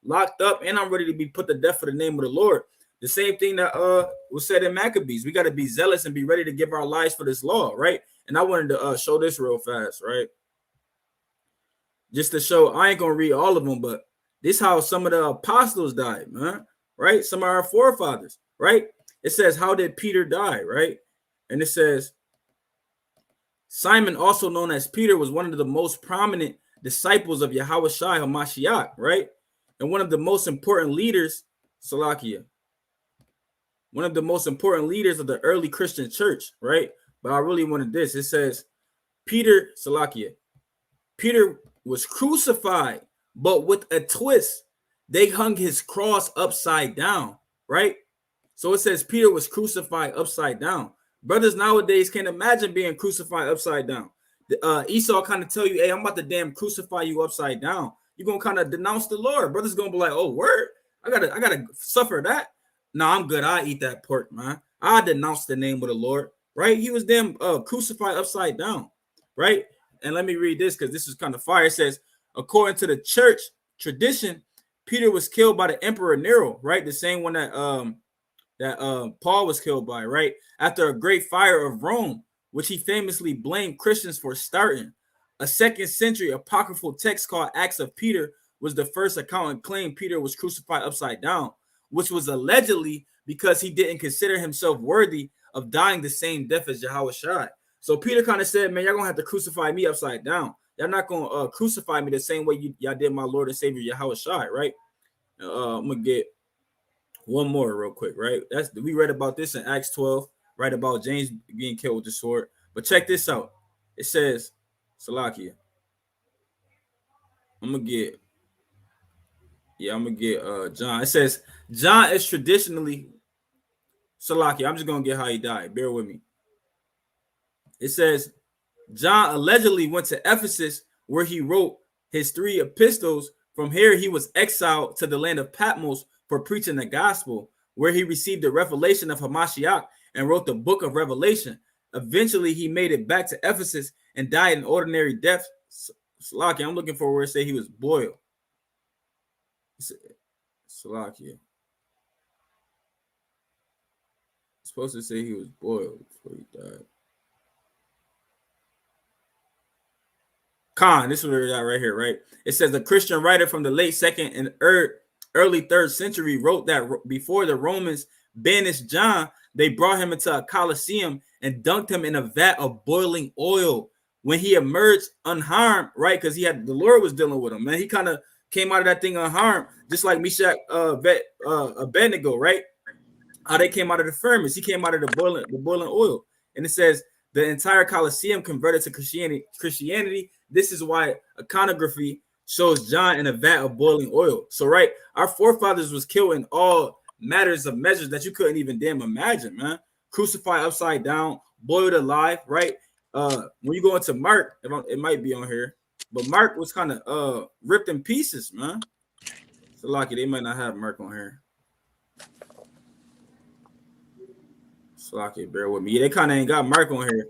locked up, and I'm ready to be put to death for the name of the Lord. The same thing that was said in Maccabees. We got to be zealous and be ready to give our lives for this law, right? And I wanted to show this real fast, right? Just to show, I ain't gonna read all of them, but this is how some of the apostles died, man. Right? Some of our forefathers, right? It says, "How did Peter die?" Right? And it says, "Simon, also known as Peter, was one of the most prominent disciples of Yahushua HaMashiach," right? And one of the most important leaders, Salakia, one of the most important leaders of the early Christian church, right? But I really wanted this. It says, Peter, Salakia, Peter was crucified, but with a twist. They hung his cross upside down, right? So it says Peter was crucified upside down. Brothers nowadays can't imagine being crucified upside down. Esau kind of tell you, "Hey, I'm about to damn crucify you upside down." You're gonna kind of denounce the Lord. Brothers gonna be like, "Oh, word, I gotta suffer that." No, I'm good. I eat that pork, man. I denounce the name of the Lord, right? He was damn crucified upside down, right? And let me read this because this is kind of fire. It says, according to the church tradition, Peter was killed by the Emperor Nero, right? The same one that Paul was killed by, right? After a great fire of Rome, which he famously blamed Christians for starting. A 2nd century apocryphal text called Acts of Peter was the first account and claimed Peter was crucified upside down, which was allegedly because he didn't consider himself worthy of dying the same death as Yahushua. So Peter kind of said, man, y'all gonna have to crucify me upside down. Y'all not gonna crucify me the same way y'all did my Lord and Savior Yahushua, right? I'm gonna get one more real quick, right? We read about this in Acts 12, right? About James being killed with the sword. But check this out. It says, Salakia. I'm gonna get John. It says John is traditionally Salakia. I'm just gonna get how he died. Bear with me. It says John allegedly went to Ephesus where he wrote his 3 epistles. From here, he was exiled to the land of Patmos for preaching the gospel, where he received the revelation of Hamashiach and wrote the book of Revelation. Eventually, he made it back to Ephesus and died an ordinary death. Salakia, I'm looking for where it say he was boiled. Salakia. It's supposed to say he was boiled before he died. Khan, this is where it's at right here, right? It says a Christian writer from the late 2nd and early 3rd century wrote that before the Romans banished John, they brought him into a Colosseum and dunked him in a vat of boiling oil. When he emerged unharmed, right? Because the Lord was dealing with him, man. He kind of came out of that thing unharmed, just like Meshach, Abednego, right? How they came out of the furnace. He came out of the boiling oil. And it says the entire Colosseum converted to Christianity. This is why iconography shows John in a vat of boiling oil. So, right, our forefathers was killed in all matters of measures that you couldn't even damn imagine, man. Crucified upside down, boiled alive, right? When you go into Mark, it might be on here, but Mark was kind of ripped in pieces, man. So lucky they might not have Mark on here. So lucky, bear with me. Yeah, they kind of ain't got Mark on here,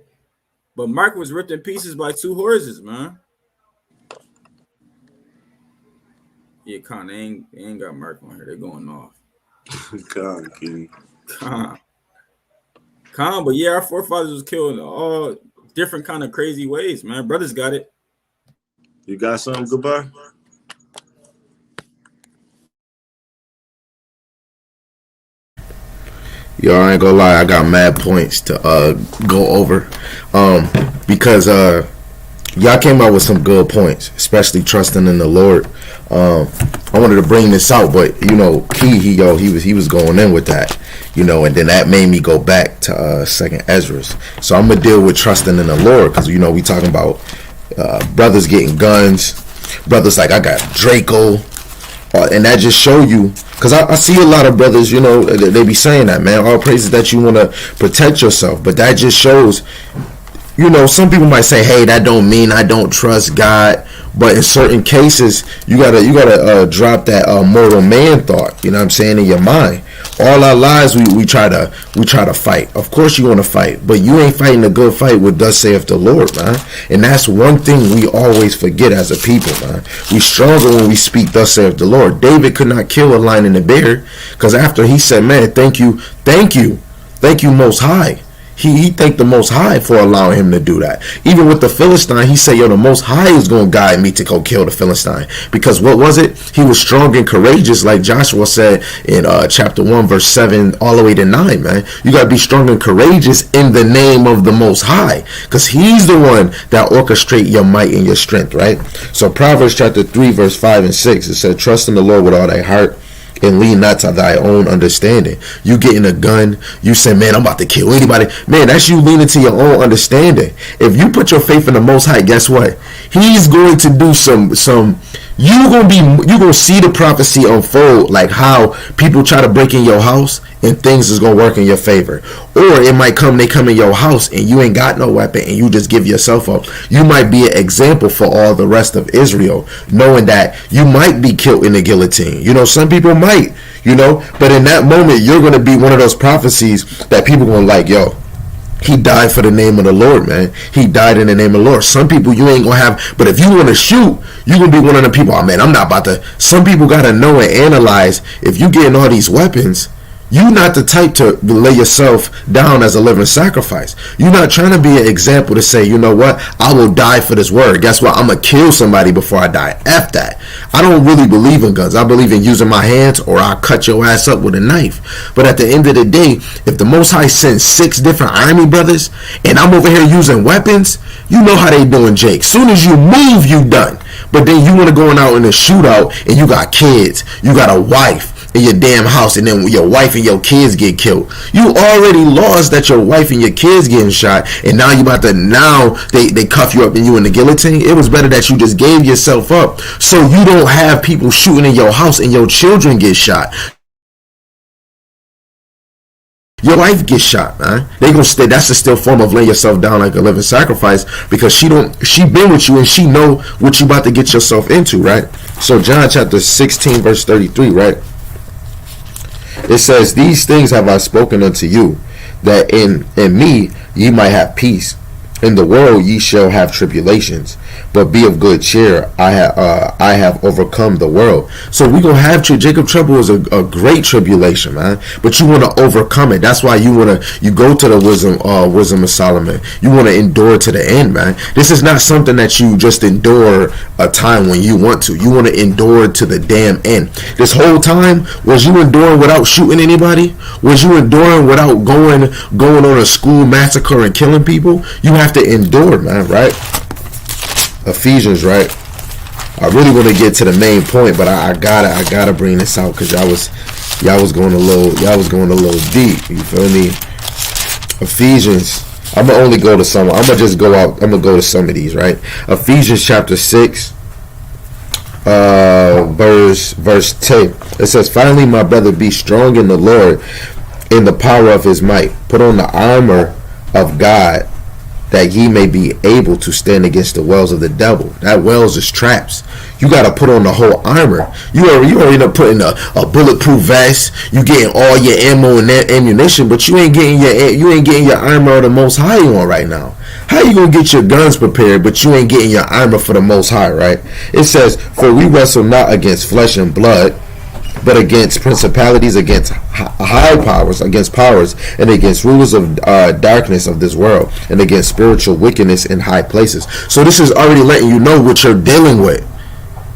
but Mark was ripped in pieces by two horses, man. Yeah, Con, they ain't got Mark on here. They're going off. Con, King. Con, but yeah, our forefathers was killed in all different kind of crazy ways, man. Brothers got it. You got something, goodbye? Yo, I ain't gonna lie, I got mad points to go over. Because y'all came out with some good points, especially trusting in the Lord. I wanted to bring this out, but you know, he was going in with that, you know, and then that made me go back to second Ezra's. So I'm gonna deal with trusting in the Lord, because you know we talking about brothers getting guns, brothers like I got Draco, and that just show you, because I see a lot of brothers, you know, they be saying that, man, all praises that you want to protect yourself, but that just shows, you know, some people might say, hey, that don't mean I don't trust God, but in certain cases you gotta drop that mortal man thought, you know what I'm saying, in your mind. All our lives we try to fight. Of course you want to fight, but you ain't fighting a good fight with thus saith the Lord, man. And that's one thing we always forget as a people, man. We stronger when we speak thus saith the Lord. David could not kill a lion and a bear, because after he said, man, thank you Most High. He thanked the Most High for allowing him to do that. Even with the Philistine, he said, yo, the Most High is going to guide me to go kill the Philistine. Because what was it? He was strong and courageous, like Joshua said in chapter 1, verse 7, all the way to 9, man. You got to be strong and courageous in the name of the Most High, because he's the one that orchestrate your might and your strength, right? So Proverbs chapter 3, verse 5 and 6, it said, trust in the Lord with all thy heart, and lean not to thy own understanding. You getting a gun, you say, man, I'm about to kill anybody. Man, that's you leaning to your own understanding. If you put your faith in the Most High, guess what? He's going to do some you're gonna see the prophecy unfold, like how people try to break in your house and things is gonna work in your favor. Or it might they come in your house and you ain't got no weapon and you just give yourself up. You might be an example for all the rest of Israel, knowing that you might be killed in the guillotine. You know, some people might, you know, but in that moment you're gonna be one of those prophecies that people gonna like, yo, he died for the name of the Lord, man. He died in the name of the Lord. Some people you ain't gonna have, but if you want to shoot, you gonna be one of the people, oh man, I'm not about to. Some people gotta know and analyze, if you getting all these weapons, you not the type to lay yourself down as a living sacrifice. You're not trying to be an example to say, you know what, I will die for this word. Guess what? I'm going to kill somebody before I die. F that. I don't really believe in guns. I believe in using my hands, or I'll cut your ass up with a knife. But at the end of the day, if the Most High sends 6 different army brothers and I'm over here using weapons, you know how they doing, Jake. Soon as you move, you done. But then you want to go out in a shootout and you got kids, you got a wife in your damn house, and then your wife and your kids get killed. You already lost that your wife and your kids getting shot, and now you about to, they cuff you up and you in the guillotine. It was better that you just gave yourself up so you don't have people shooting in your house and your children get shot. Your wife gets shot, man. They gonna stay. That's a still form of laying yourself down like a living sacrifice, because she been with you and she know what you about to get yourself into, right? So John chapter 16 verse 33, right? It says, these things have I spoken unto you, that in me ye might have peace. In the world ye shall have tribulations, but be of good cheer. I have overcome the world. So we gonna have Jacob trouble is a great tribulation, man. But you want to overcome it. That's why you go to the wisdom of Solomon. You want to endure to the end, man. This is not something that you just endure a time when you want to. You want to endure to the damn end. This whole time, was you enduring without shooting anybody? Was you enduring without going on a school massacre and killing people? You have to endure, man, right? Ephesians, right? I really want to get to the main point, but I gotta bring this out because y'all was going a little deep. You feel me? Ephesians. I'm gonna only go to some. I'm gonna go to some of these, right? Ephesians chapter 6, verse 10. It says, finally, my brother, be strong in the Lord, in the power of his might. Put on the armor of God, that ye may be able to stand against the wells of the devil. That wells is traps. You got to put on the whole armor. You already up putting a bulletproof vest. You getting all your ammo and that ammunition, but you ain't getting your armor of the Most High on right now. How you gonna get your guns prepared, but you ain't getting your armor for the Most High, right? It says, for we wrestle not against flesh and blood, but against principalities, against high powers, against powers, and against rulers of darkness of this world, and against spiritual wickedness in high places. So this is already letting you know what you're dealing with.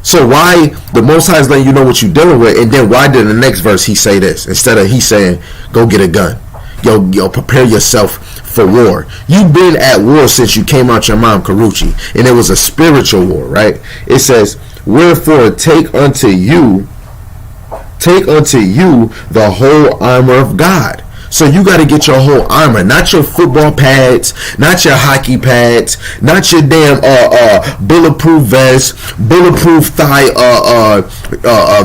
So why the Most High is letting you know what you're dealing with, and then why did in the next verse he say this instead of he saying, go get a gun? Yo, prepare yourself for war. You've been at war since you came out your mom, Karuchi, and it was a spiritual war, right? It says, wherefore take unto you the whole armor of God. So you got to get your whole armor, not your football pads, not your hockey pads, not your damn bulletproof vest, bulletproof thigh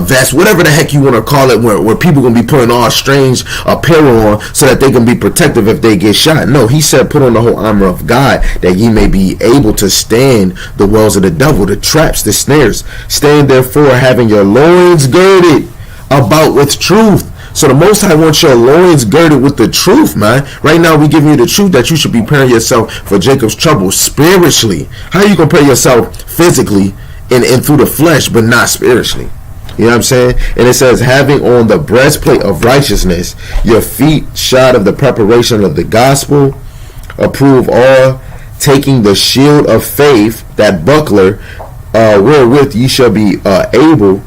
vest, whatever the heck you want to call it, where people gonna be putting all strange apparel on so that they can be protective if they get shot. No, he said put on the whole armor of God, that ye may be able to stand the wells of the devil, the traps, the snares. Stand therefore having your loins girded about with truth. So the Most High wants your loins girded with the truth, man. Right now we giving you the truth that you should be preparing yourself for Jacob's trouble spiritually. How you gonna prepare yourself physically and through the flesh, but not spiritually? You know what I'm saying? And it says, having on the breastplate of righteousness, your feet shod of the preparation of the gospel, approve all, taking the shield of faith, that buckler, wherewith ye shall be able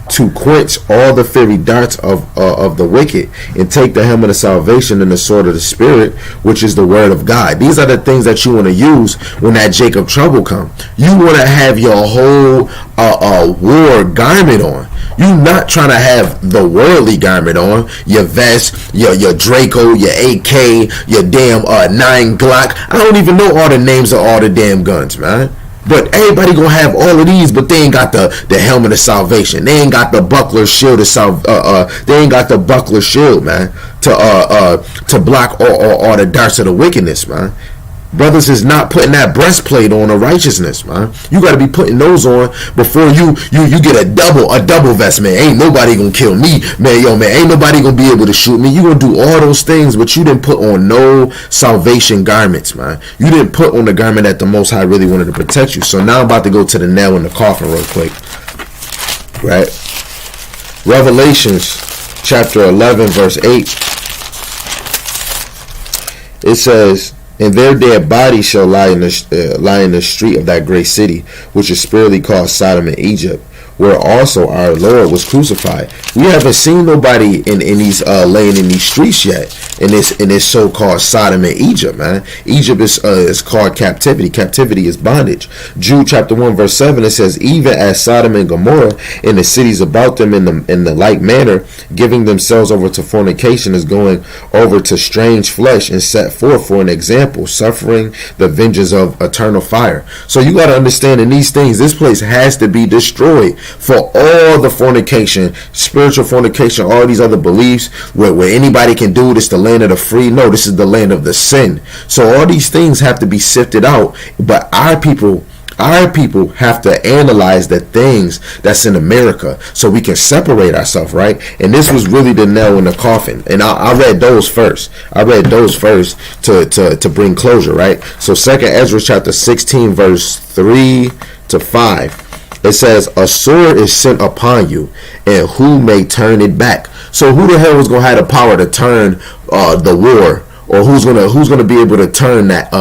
to quench all the fiery darts of the wicked, and take the helmet of salvation and the sword of the Spirit, which is the word of God. These are the things that you want to use when that Jacob trouble come. You want to have your whole war garment on. You not trying to have the worldly garment on, your vest, your Draco, your AK, your damn 9 Glock. I don't even know all the names of all the damn guns, man. But everybody gonna have all of these, but they ain't got the helmet of salvation. They ain't got the buckler shield of they ain't got the buckler shield, man, to block all the darts of the wickedness, man. Brothers is not putting that breastplate on of righteousness, man. You got to be putting those on before you get a double vest, man. Ain't nobody gonna kill me, man. Yo, man, ain't nobody gonna be able to shoot me. You gonna do all those things, but you didn't put on no salvation garments, man. You didn't put on the garment that the Most High really wanted to protect you. So now I'm about to go to the nail in the coffin real quick, right? Revelations chapter 11 verse 8. It says, and their dead bodies shall lie in the street of that great city, which is spiritually called Sodom and Egypt, where also our Lord was crucified. We haven't seen nobody in these laying in these streets yet. In this so-called Sodom and Egypt, man. Egypt is called captivity. Captivity is bondage. Jude chapter 1 verse 7, it says, even as Sodom and Gomorrah and the cities about them in the like manner, giving themselves over to fornication, is going over to strange flesh, and set forth for an example, suffering the vengeance of eternal fire. So you got to understand, in these things, this place has to be destroyed for all the fornication, spiritual fornication, all these other beliefs where anybody can do this, the land of the free. No, this is the land of the sin. So all these things have to be sifted out, but our people have to analyze the things that's in America so we can separate ourselves, right? And this was really the nail in the coffin. And I read those first. To bring closure, right? So 2nd Ezra chapter 16 verse 3 to 5. It says, a sword is sent upon you, and who may turn it back? So who the hell was going to have the power to turn the war? Or who's gonna be able to turn that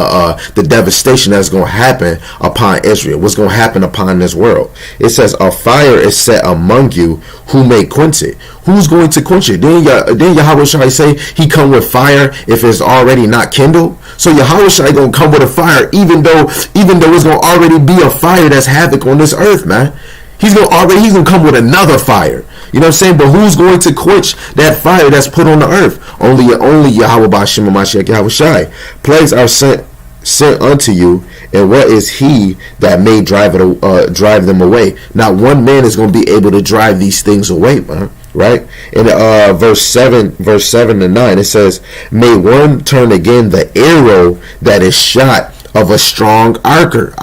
the devastation that's gonna happen upon Israel? What's gonna happen upon this world? It says, a fire is set among you, who may quench it? Who's going to quench it? Then Yahweh Shai say he come with fire if it's already not kindled. So Yahweh Shai gonna come with a fire, even though it's gonna already be a fire that's havoc on this earth, man. He's gonna come with another fire. You know what I'm saying? But who's going to quench that fire that's put on the earth? Only Yahweh Ba'Shem Mashiach Yahweh Shai. Plagues are sent sent unto you, and what is he that may drive them away? Not one man is going to be able to drive these things away, man. Right? In verse 7 to 9, it says, may one turn again the arrow that is shot of a strong archer.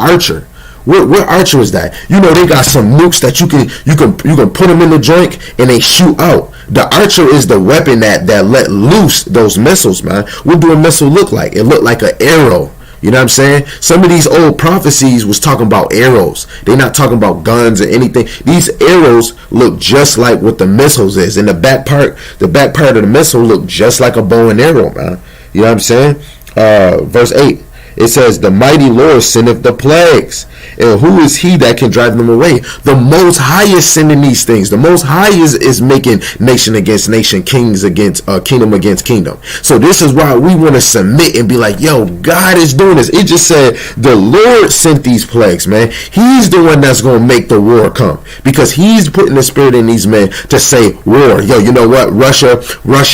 What archer is that? You know, they got some nukes that you can put them in the joint and they shoot out. The archer is the weapon that let loose those missiles, man. What do a missile look like? It looked like an arrow. You know what I'm saying? Some of these old prophecies was talking about arrows. They're not talking about guns or anything. These arrows look just like what the missiles is. And the back part of the missile look just like a bow and arrow, man. You know what I'm saying? Verse 8. It says, the mighty Lord sendeth the plagues, and who is he that can drive them away? The Most High is sending these things. The Most High is making nation against nation, kings against kingdom against kingdom. So this is why we want to submit and be like, yo, God is doing this. It just said the Lord sent these plagues, man. He's the one that's going to make the war come, because he's putting the spirit in these men to say war. Yo, you know what? Russia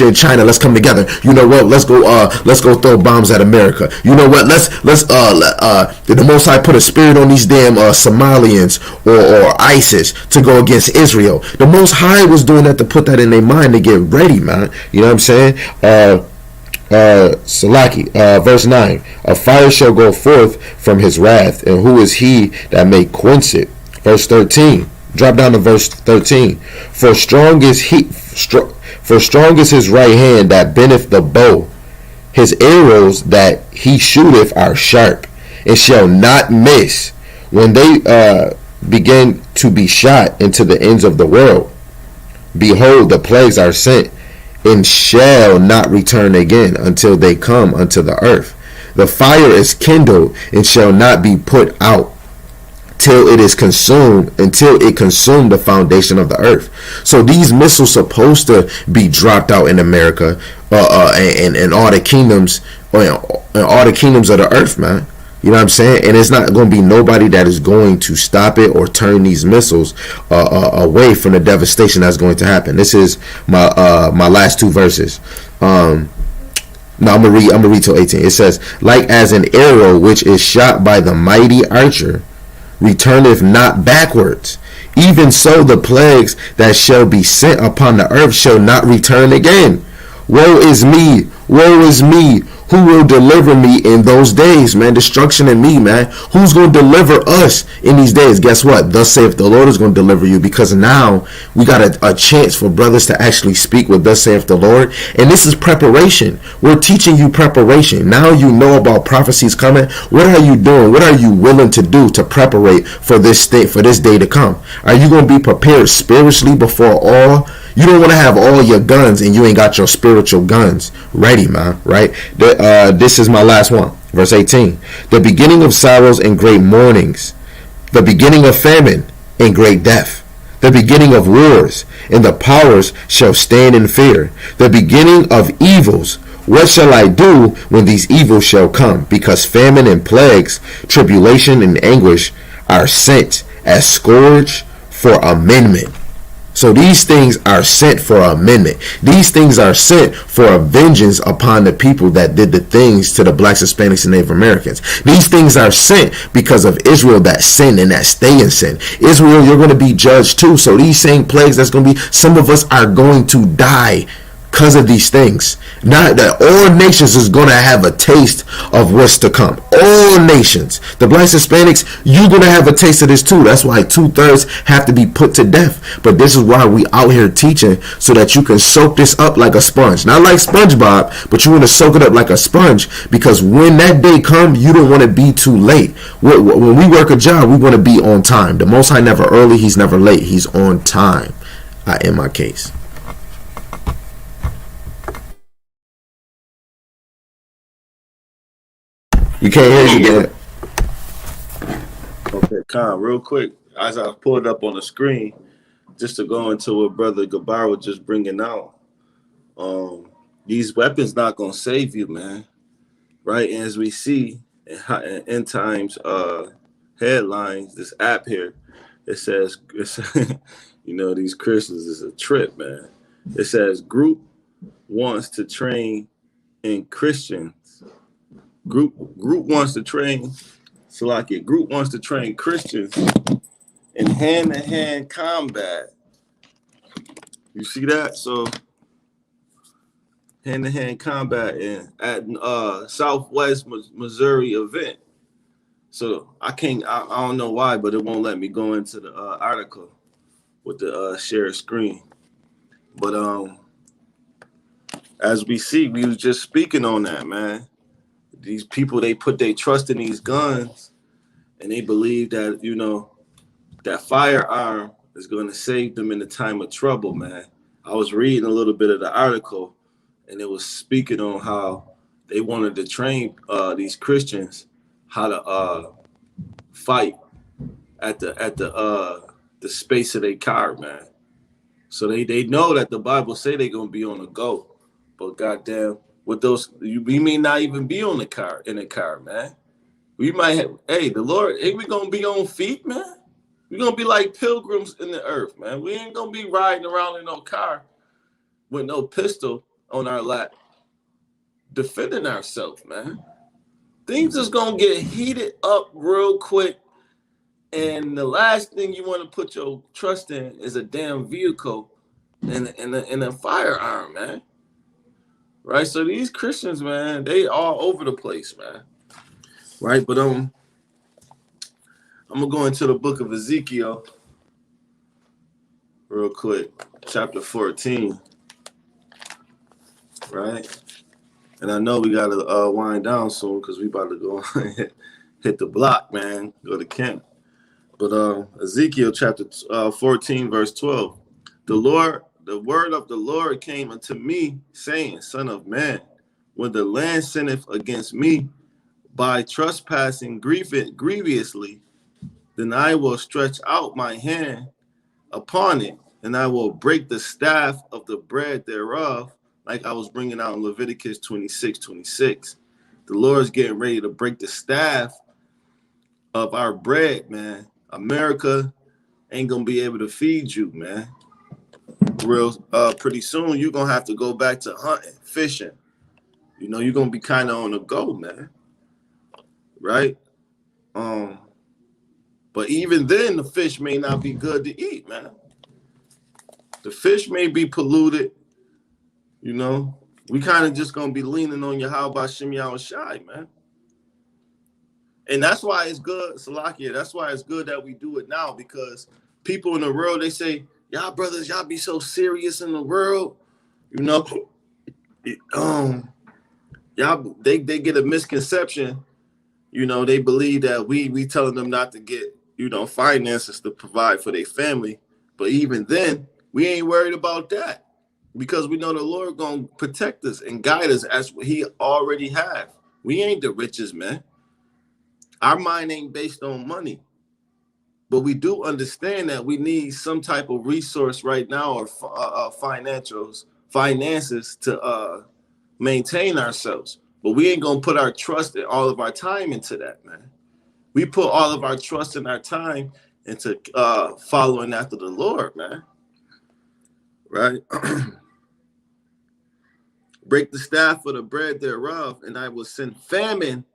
and China, let's come together. You know what? Let's go throw bombs at America. You know what? The Most High put a spirit on these damn Somalians or ISIS to go against Israel. The Most High was doing that to put that in their mind to get ready, man. You know what I'm saying? Salaki, verse 9, a fire shall go forth from his wrath, and who is he that may quench it? Verse 13, drop down to verse 13. For strong is his right hand that bendeth the bow. His arrows that he shooteth are sharp, and shall not miss. When they begin to be shot into the ends of the world, behold, the plagues are sent, and shall not return again until they come unto the earth. The fire is kindled, and shall not be put out till it is consumed, until it consume the foundation of the earth. So these missiles supposed to be dropped out in America, and all the kingdoms, and all the kingdoms of the earth, man. You know what I'm saying? And it's not going to be nobody that is going to stop it or turn these missiles away from the devastation that's going to happen. This is my last two verses. No, I'm gonna read till 18. It says, like as an arrow which is shot by the mighty archer returneth not backwards, even so the plagues that shall be sent upon the earth shall not return again. Woe is me, woe is me. Who will deliver me in those days, man? Destruction in me, man. Who's going to deliver us in these days? Guess what? Thus saith the Lord is going to deliver you, because now we got a chance for brothers to actually speak with thus saith the Lord. And this is preparation. We're teaching you preparation. Now you know about prophecies coming. What are you doing? What are you willing to do to preparate for this day to come? Are you going to be prepared spiritually before all? You don't want to have all your guns and you ain't got your spiritual guns ready, man, right? This is my last one. Verse 18. The beginning of sorrows and great mournings. The beginning of famine and great death. The beginning of wars, and the powers shall stand in fear. The beginning of evils. What shall I do when these evils shall come? Because famine and plagues, tribulation and anguish are sent as scourge for amendment. So these things are sent for amendment. These things are sent for a vengeance upon the people that did the things to the blacks, Hispanics, and Native Americans. These things are sent because of Israel that sinned and that stay in sin. Israel, you're going to be judged too. So these same plagues that's going to be, some of us are going to die because of these things. Not that all nations is going to have a taste of what's to come. All nations. The blacks, Hispanics, you're going to have a taste of this too. That's why 2/3 have to be put to death. But this is why we out here teaching, so that you can soak this up like a sponge. Not like SpongeBob, but you want to soak it up like a sponge, because when that day comes, you don't want to be too late. When we work a job, we want to be on time. The Most High never early, he's never late. He's on time, in my case. You can't hear me, Dad. Okay, Con, real quick, as I pulled up on the screen, just to go into what Brother Gabar was just bringing out, these weapons not going to save you, man. Right? And as we see in end times headlines, this app here, it says, you know, these Christians is a trip, man. It says, group wants to train in Christians Group wants to train Group wants to train Christians in hand-to-hand combat. You see that? So hand-to-hand combat at Southwest Missouri event. So I don't know why, but it won't let me go into the article with the share screen. But as we see, we was just speaking on that, man. These people, they put their trust in these guns, and they believe that, you know, that firearm is going to save them in the time of trouble, man. I was reading a little bit of the article, and it was speaking on how they wanted to train these Christians how to fight at the space of their car, man. So they know that the Bible say they're gonna be on the go, but goddamn, with those, we may not even be on the car, man. We might have, hey, the Lord, ain't we gonna be on feet, man? We're gonna be like pilgrims in the earth, man. We ain't gonna be riding around in no car with no pistol on our lap, defending ourselves, man. Things is gonna get heated up real quick, and the last thing you want to put your trust in is a damn vehicle and a firearm, man. Right? So these Christians, man, they all over the place, man. Right? But I'm gonna go into the book of Ezekiel real quick, chapter 14. Right? And I know we gotta wind down soon because we about to go hit the block, man. Go to camp. But Ezekiel chapter 14, verse 12. The word of the Lord came unto me, saying, Son of man, when the land sinneth against me by trespassing grievously, then I will stretch out my hand upon it, and I will break the staff of the bread thereof, like I was bringing out in Leviticus 26:26. The Lord's getting ready to break the staff of our bread, man. America ain't gonna be able to feed you, man. Pretty soon you're gonna have to go back to hunting, fishing. You know, you're gonna be kind of on the go, man. Right? But even then, the fish may not be good to eat, man. The fish may be polluted. You know, we kind of just gonna be leaning on your how about Shimei and Shai, man. And that's why it's good, Salakia. That's why it's good that we do it now, because people in the world, they say, y'all brothers, y'all be so serious in the world. You know, y'all, they get a misconception. You know, they believe that we telling them not to get, you know, finances to provide for their family. But even then, we ain't worried about that, because we know the Lord gonna protect us and guide us as he already have. We ain't the richest, man. Our mind ain't based on money, but we do understand that we need some type of resource right now, or finances to maintain ourselves. But we ain't gonna put our trust and all of our time into that, man. We put all of our trust and our time into following after the Lord, man. Right? Break the staff of the bread thereof, and I will send famine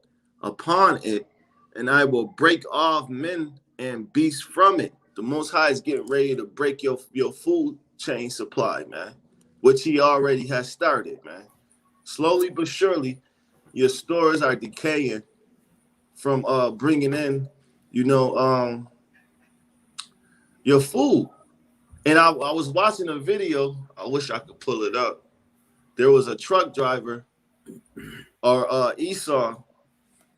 upon it, and I will break off men and beasts from it. The Most High is getting ready to break your food chain supply, man, which he already has started, man. Slowly but surely, your stores are decaying from bringing in, you know, your food. And I was watching a video. I wish I could pull it up. There was a truck driver, or Esau.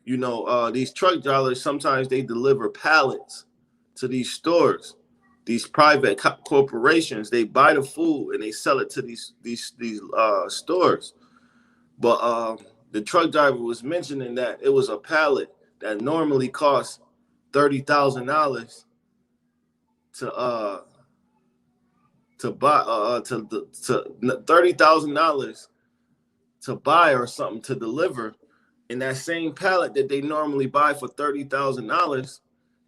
You know, these truck drivers, sometimes they deliver pallets to these stores, these private corporations. They buy the food and they sell it to these stores. But the truck driver was mentioning that it was a pallet that normally costs $30,000 to buy, to $30,000 to buy or something to deliver. And that same pallet that they normally buy for $30,000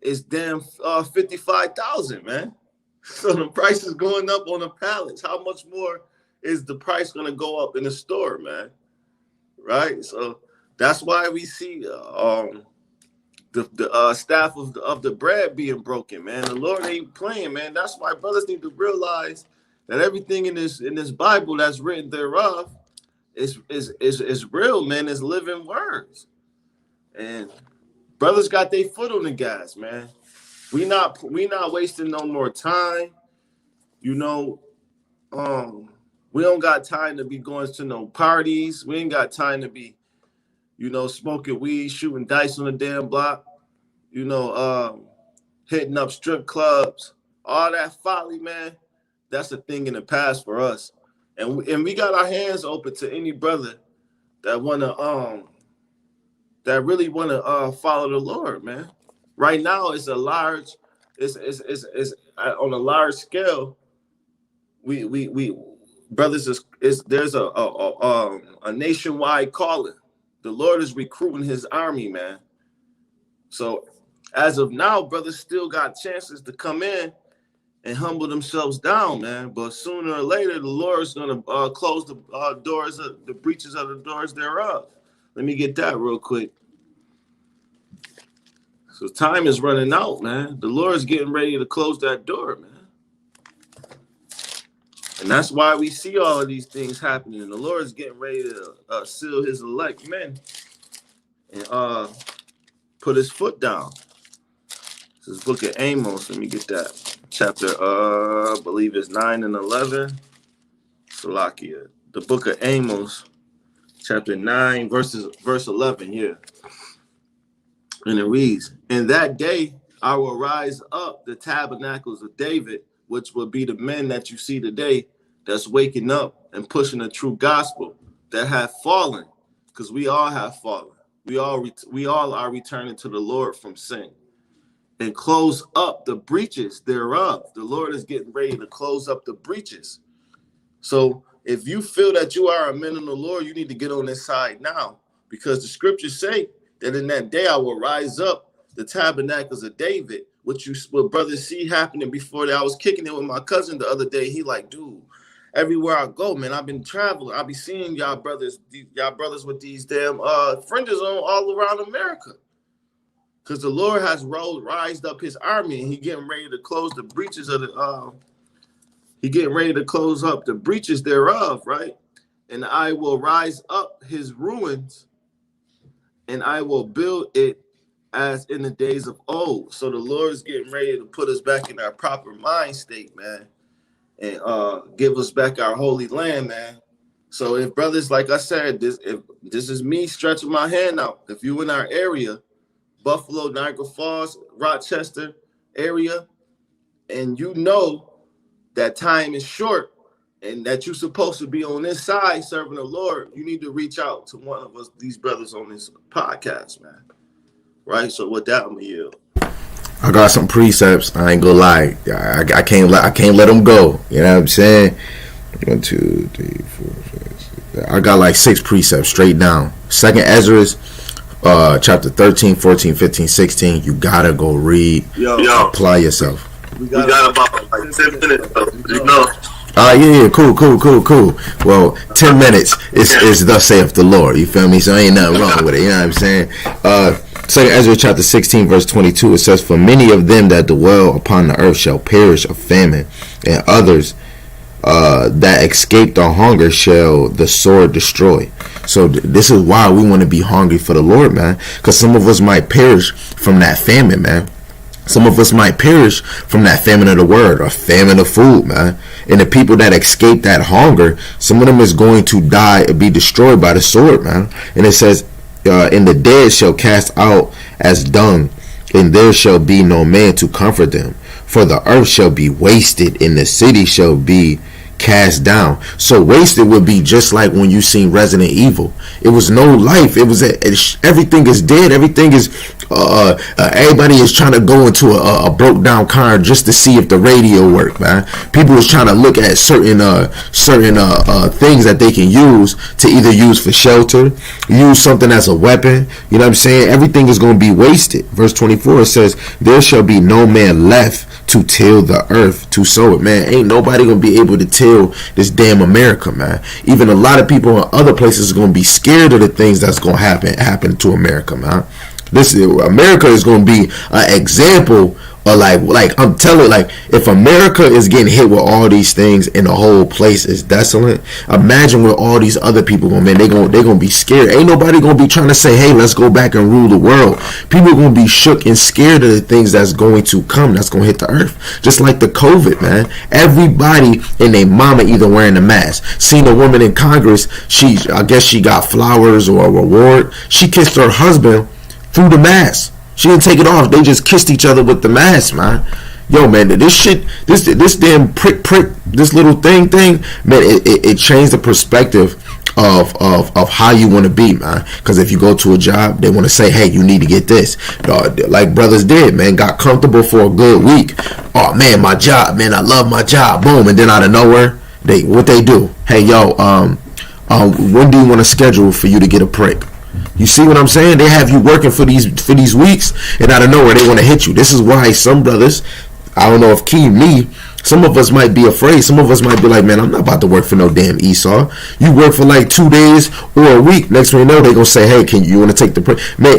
is damn $55,000, man. So the price is going up on the pallets. How much more is the price going to go up in the store, man? Right? So That's why we see the staff of the bread being broken, man. The Lord ain't playing, man. That's why brothers need to realize that everything in this Bible that's written thereof is real, man. It's living words. And brothers got their foot on the gas, man. We not wasting no more time. You know, we don't got time to be going to no parties. We ain't got time to be, you know, smoking weed, shooting dice on the damn block, you know, hitting up strip clubs, all that folly, man. That's a thing in the past for us. And we got our hands open to any brother that really wanna follow the Lord, man. Right now, it's on a large scale. We brothers there's a nationwide calling. The Lord is recruiting his army, man. So as of now, brothers still got chances to come in and humble themselves down, man. But sooner or later, the Lord is gonna close the doors, the breaches of the doors thereof. Let me get that real quick. So time is running out, man. The Lord's getting ready to close that door, man. And that's why we see all of these things happening. The Lord's getting ready to seal his elect men and put his foot down. This is book of Amos. Let me get that. Chapter, I believe it's 9 and 11. Salakia. The book of Amos, chapter 9, verse 11, yeah. And it reads, "In that day I will rise up the tabernacles of David, which will be the men that you see today that's waking up and pushing the true gospel that have fallen," because we all have fallen. We all are returning to the Lord from sin, "and close up the breaches thereof." The Lord is getting ready to close up the breaches. So if you feel that you are a man in the Lord, you need to get on this side now, because the scriptures say that in that day I will rise up the tabernacles of David, what brothers see happening before that. I was kicking it with my cousin the other day. He like, dude, everywhere I go, man, I've been traveling. I be seeing y'all brothers with these damn fringes on all around America. Because the Lord has rised up his army, and he getting ready to close the breaches of he getting ready to close up the breaches thereof, right? "And I will rise up his ruins, and I will build it as in the days of old." So the Lord is getting ready to put us back in our proper mind state, man, and give us back our holy land, man. So if brothers, like I said, this is me stretching my hand out. If you in our area, Buffalo, Niagara Falls, Rochester area, and you know that time is short and that you're supposed to be on this side serving the Lord, you need to reach out to one of us, these brothers on this podcast, man. Right? So with that, I'm gonna yield. I got some precepts. I ain't gonna lie. I can't let them go. You know what I'm saying? 1, 2, 3, 4, 5, 6. I got like 6 precepts straight down. Second Ezra, chapter 13, 14, 15, 16. You gotta go read. Yo. Apply yourself. We got about like 10 minutes, you know. Yeah, cool. Well, 10 minutes is thus saith the Lord. You feel me? So ain't nothing wrong with it. You know what I'm saying? Second Ezra chapter 16 verse 22, it says, "For many of them that dwell upon the earth shall perish of famine, and others that escape the hunger shall the sword destroy." So this is why we want to be hungry for the Lord, man, because some of us might perish from that famine, man. Some of us might perish from that famine of the word or famine of food, man. And the people that escape that hunger, some of them is going to die and be destroyed by the sword, man. And it says, "And the dead shall cast out as dung, and there shall be no man to comfort them. For the earth shall be wasted, and the city shall be cast down." So wasted would be just like when you seen Resident Evil. It was no life. It was everything is dead. Everything is everybody is trying to go into a broke down car just to see if the radio work, man. People is trying to look at certain things that they can use to either use for shelter, use something as a weapon. You know what I'm saying? Everything is going to be wasted. Verse 24, it says, "There shall be no man left to till the earth, to sow it, man. Ain't nobody gonna be able to till this damn America, man. Even a lot of people in other places are gonna be scared of the things that's gonna happen to America, man. America is gonna be an example. Or like I'm telling, like if America is getting hit with all these things and the whole place is desolate, imagine where all these other people going, man. They gonna be scared. Ain't nobody gonna be trying to say, hey, let's go back and rule the world. People are gonna be shook and scared of the things that's going to come, that's gonna hit the earth. Just like the COVID, man. Everybody and their mama either wearing a mask. Seen a woman in Congress, I guess she got flowers or a reward. She kissed her husband through the mask. She didn't take it off. They just kissed each other with the mask, man. Yo, man, this shit, this damn prick, this little thing, man, it changed the perspective of how you want to be, man. Because if you go to a job, they want to say, hey, you need to get this. Like brothers did, man, got comfortable for a good week. Oh, man, my job, man, I love my job. Boom, and then out of nowhere, what they do? Hey, yo, when do you want to schedule for you to get a prick? You see what I'm saying? They have you working for these weeks, and out of nowhere they want to hit you. This is why some brothers, I don't know if me, some of us might be afraid. Some of us might be like, man, I'm not about to work for no damn Esau. You work for like 2 days or a week. Next thing you know, they gonna say, hey, you want to take the break? Man,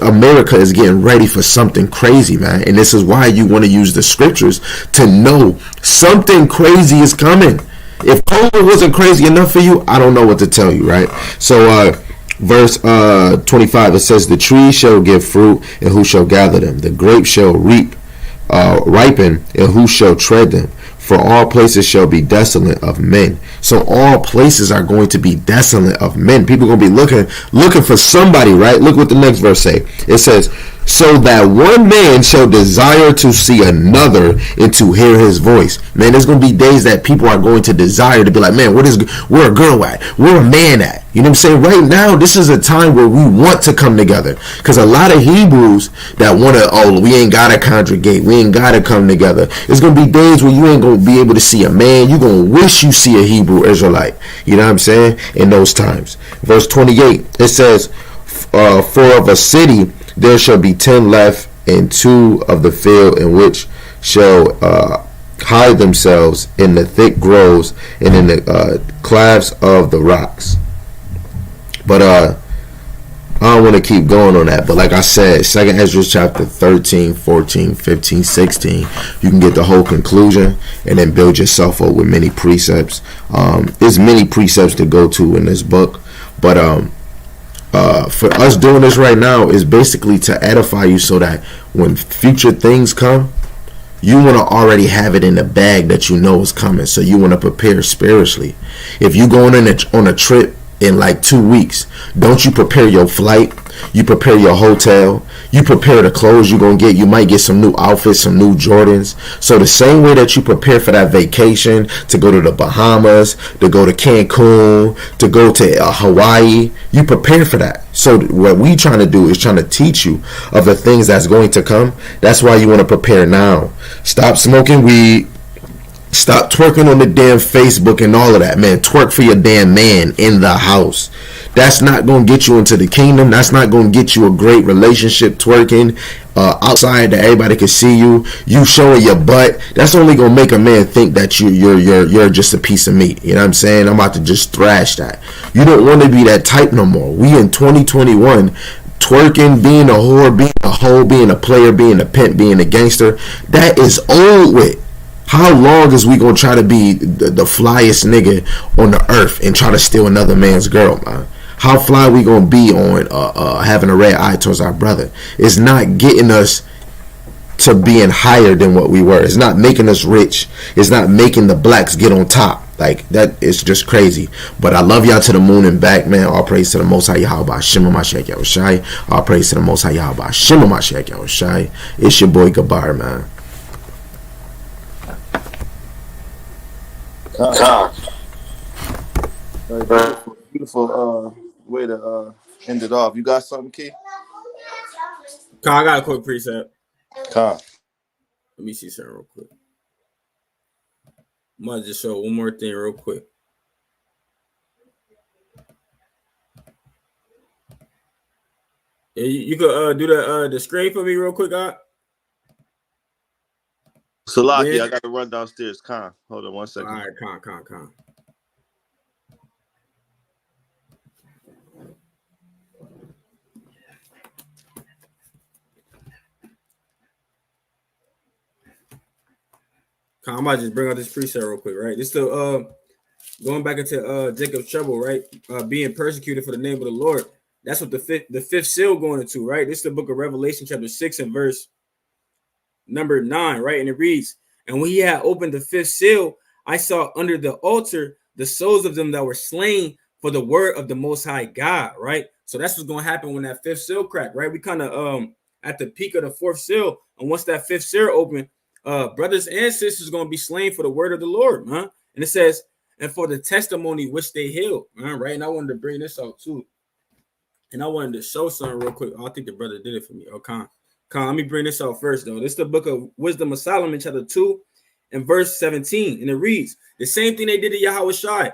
America is getting ready for something crazy, man. And this is why you want to use the scriptures to know something crazy is coming. If COVID wasn't crazy enough for you, I don't know what to tell you, right? So, verse 25, it says, the tree shall give fruit, and who shall gather them? The grapes shall ripen, and who shall tread them? For all places shall be desolate of men. So all places are going to be desolate of men. People are going to be looking for somebody, right? Look what the next verse say. It says, so that one man shall desire to see another and to hear his voice. Man, there's going to be days that people are going to desire to be like, man, where a girl at? Where a man at? You know what I'm saying? Right now, this is a time where we want to come together. Because a lot of Hebrews that want to, we ain't got to congregate. We ain't got to come together. There's going to be days where you ain't going to be able to see a man. You're going to wish you see a Hebrew Israelite. You know what I'm saying? In those times. Verse 28, it says, for of a city there shall be 10 left, and 2 of the field, in which shall hide themselves in the thick groves and in the clefts of the rocks. But I don't want to keep going on that. But like I said, 2nd Ezra chapter 13, 14, 15, 16, you can get the whole conclusion and then build yourself up with many precepts. There's many precepts to go to in this book. But for us doing this right now is basically to edify you so that when future things come, you want to already have it in the bag that you know is coming. So you want to prepare spiritually. If you going on a trip in like 2 weeks, don't you prepare your flight, you prepare your hotel, you prepare the clothes you're going to get. You might get some new outfits, some new Jordans. So the same way that you prepare for that vacation, to go to the Bahamas, to go to Cancun, to go to Hawaii, you prepare for that. So what we trying to do is trying to teach you of the things that's going to come. That's why you want to prepare now. Stop smoking weed. Stop twerking on the damn Facebook and all of that, man. Twerk for your damn man in the house. That's not going to get you into the kingdom. That's not going to get you a great relationship twerking outside that everybody can see you. You showing your butt. That's only going to make a man think that you're just a piece of meat. You know what I'm saying? I'm about to just thrash that. You don't want to be that type no more. We in 2021. Twerking, being a whore, being a hoe, being a player, being a pimp, being a gangster. That is old with. How long is we gonna try to be the flyest nigga on the earth and try to steal another man's girl, man? How fly we gonna be on having a red eye towards our brother? It's not getting us to being higher than what we were. It's not making us rich. It's not making the blacks get on top. Like, that is just crazy. But I love y'all to the moon and back, man. All praise to the Most High Yahweh Shema Mashiach Yahushai. All praise to the Most High Yahweh Shema Mashiach Yahushai. It's your boy Gabar, man. Beautiful way to end it off. You got something, Key? I got a quick precept. Let me see something real quick. I might just show one more thing real quick. Yeah, you could do the screen for me real quick, God. Salaki, I got to run downstairs. Con, hold on 1 second. All right, con. I might just bring out this precept real quick, right? This the going back into Jacob's trouble, right? Being persecuted for the name of the Lord. That's what the fifth seal going into, right? This is the book of Revelation, chapter 6 and verse number 9, right? And it reads, and when he had opened the fifth seal, I saw under the altar the souls of them that were slain for the word of the Most High God, right? So that's what's going to happen when that fifth seal crack, right? We kind of at the peak of the fourth seal, and once that fifth seal open, brothers and sisters going to be slain for the word of the Lord, man. And it says, and for the testimony which they held, right? And I wanted to bring this out too. And I wanted to show something real quick. Oh, I think the brother did it for me. Oh, Con, let me bring this out first, though. This is the book of Wisdom of Solomon, chapter 2, and verse 17. And it reads, the same thing they did to Yahweh Shai.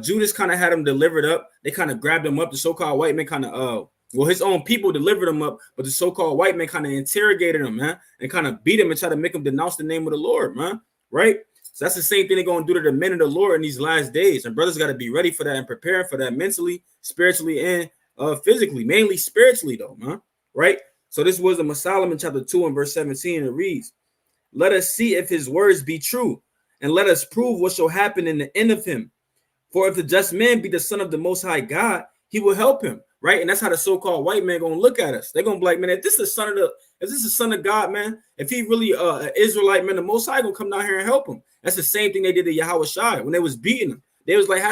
Judas kind of had him delivered up. They kind of grabbed him up. The so-called white man kind of, well, his own people delivered him up, but the so-called white man kind of interrogated him, man, and kind of beat him and tried to make him denounce the name of the Lord, man, right? So that's the same thing they're going to do to the men of the Lord in these last days. And brothers got to be ready for that and preparing for that mentally, spiritually, and physically, mainly spiritually, though, man, right? So this was the Solomon chapter 2 and verse 17. It reads, let us see if his words be true, and let us prove what shall happen in the end of him. For if the just man be the son of the Most High God, he will help him, right? And that's how the so-called white man gonna look at us. They're gonna be like, man, if this is the son of God, man, if he really an Israelite, man, the Most High gonna come down here and help him. That's the same thing they did to Yahweh Shai when they was beating him. They was like,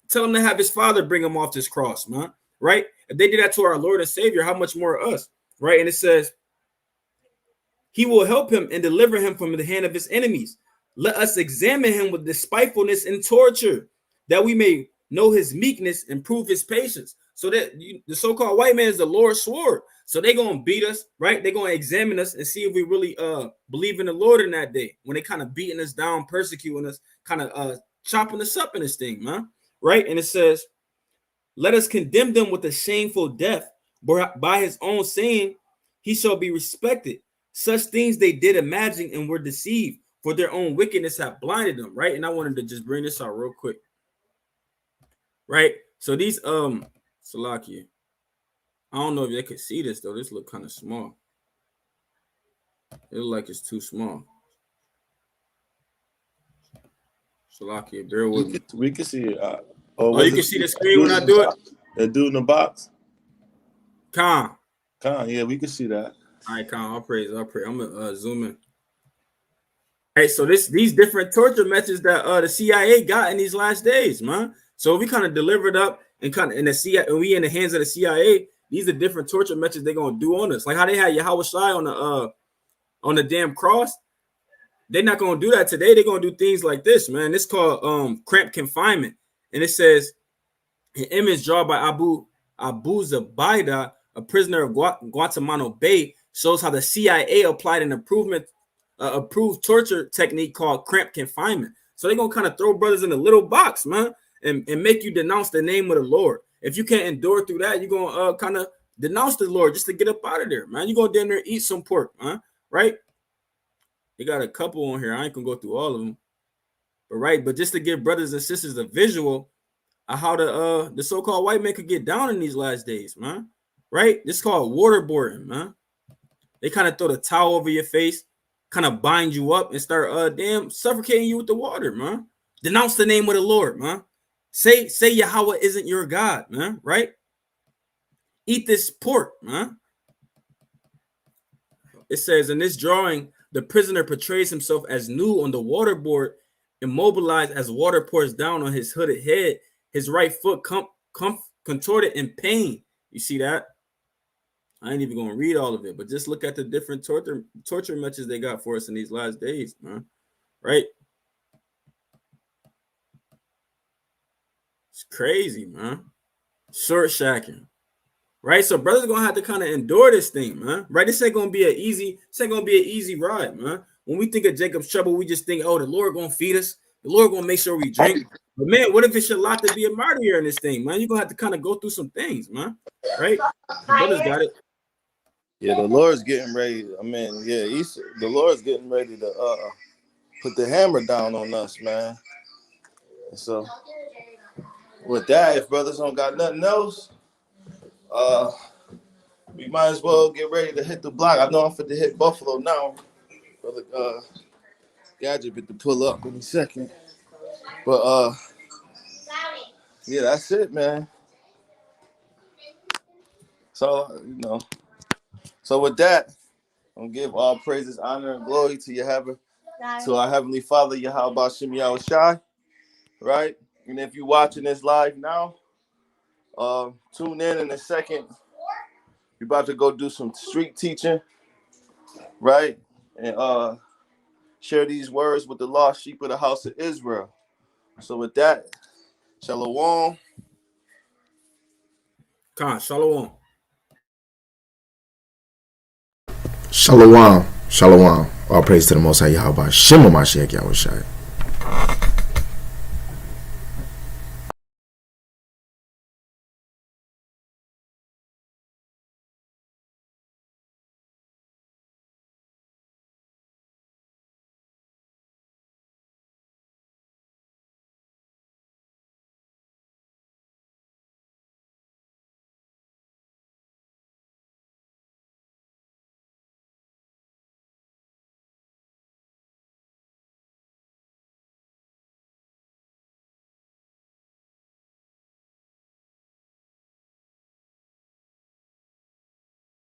tell him to have his father bring him off this cross, man, right? If they did that to our Lord and Savior, how much more us, right? And it says, he will help him and deliver him from the hand of his enemies. Let us examine him with despitefulness and torture, that we may know his meekness and prove his patience. So that the so-called white man is the Lord's sword. So they're going to beat us, right? They're going to examine us and see if we really believe in the Lord in that day, when they kind of beating us down, persecuting us, kind of chopping us up in this thing, man, right? And it says, let us condemn them with a shameful death, by his own saying, he shall be respected. Such things they did imagine and were deceived, for their own wickedness have blinded them, right? And I wanted to just bring this out real quick, right? So these Salakia, I don't know if they could see this though. This look kind of small. It look like it's too small. Salakia, bear with me. We can see it. You can see the screen when I do it. The dude in the box. Con, yeah, we can see that. All right, Con, I'll pray. I'm gonna zoom in. All right, so these different torture methods that the CIA got in these last days, man. So we kind of delivered up and kind of in the CIA, we in the hands of the CIA. These are different torture methods they're gonna do on us, like how they had Yahweh Shai on the damn cross. They're not gonna do that today. They're gonna do things like this, man. It's called cramped confinement, and it says an image drawn by Abu Zubaydah, a prisoner of Guantanamo Bay, shows how the CIA applied an approved torture technique called cramped confinement. So they're gonna kind of throw brothers in a little box, man, and make you denounce the name of the Lord. If you can't endure through that, you're gonna kind of denounce the Lord just to get up out of there, man. You're gonna down there eat some pork, man, right? They got a couple on here. I ain't gonna go through all of them, but just to give brothers and sisters a visual of how the so-called white man could get down in these last days, man. Right? This is called waterboarding, man. They kind of throw the towel over your face, kind of bind you up and start suffocating you with the water, man. Denounce the name of the Lord, man. Say Yahweh isn't your God, man, right? Eat this pork, man. It says in this drawing, the prisoner portrays himself as nude on the waterboard, immobilized as water pours down on his hooded head, his right foot contorted in pain. You see that? I ain't even gonna read all of it, but just look at the different torture methods they got for us in these last days, man. Right? It's crazy, man. Short shacking. Right? So brothers gonna have to kind of endure this thing, man. Right? This ain't gonna be an easy ride, man. When we think of Jacob's trouble, we just think, oh, the Lord gonna feed us, the Lord gonna make sure we drink. But man, what if it's your lot to be a martyr in this thing, man? You're gonna have to kind of go through some things, man. Right? The brothers got it. Yeah, the Lord's getting ready. I mean, yeah, the Lord's getting ready to put the hammer down on us, man. And so with that, if brothers don't got nothing else, we might as well get ready to hit the block. I know I'm fit to hit Buffalo now. Brother Gadget bit to pull up in a second. But yeah, that's it, man. So so with that, I'm gonna give all praises, honor, and glory to our Heavenly Father, Yahweh Bashem Yahushai, right? And if you're watching this live now, tune in a second. We're about to go do some street teaching, right? And share these words with the lost sheep of the house of Israel. So with that, Shalom. Khan, shalom. Shalom. Shalom. All praise to the Most High Yahweh. Shema Mashiach Yahushai.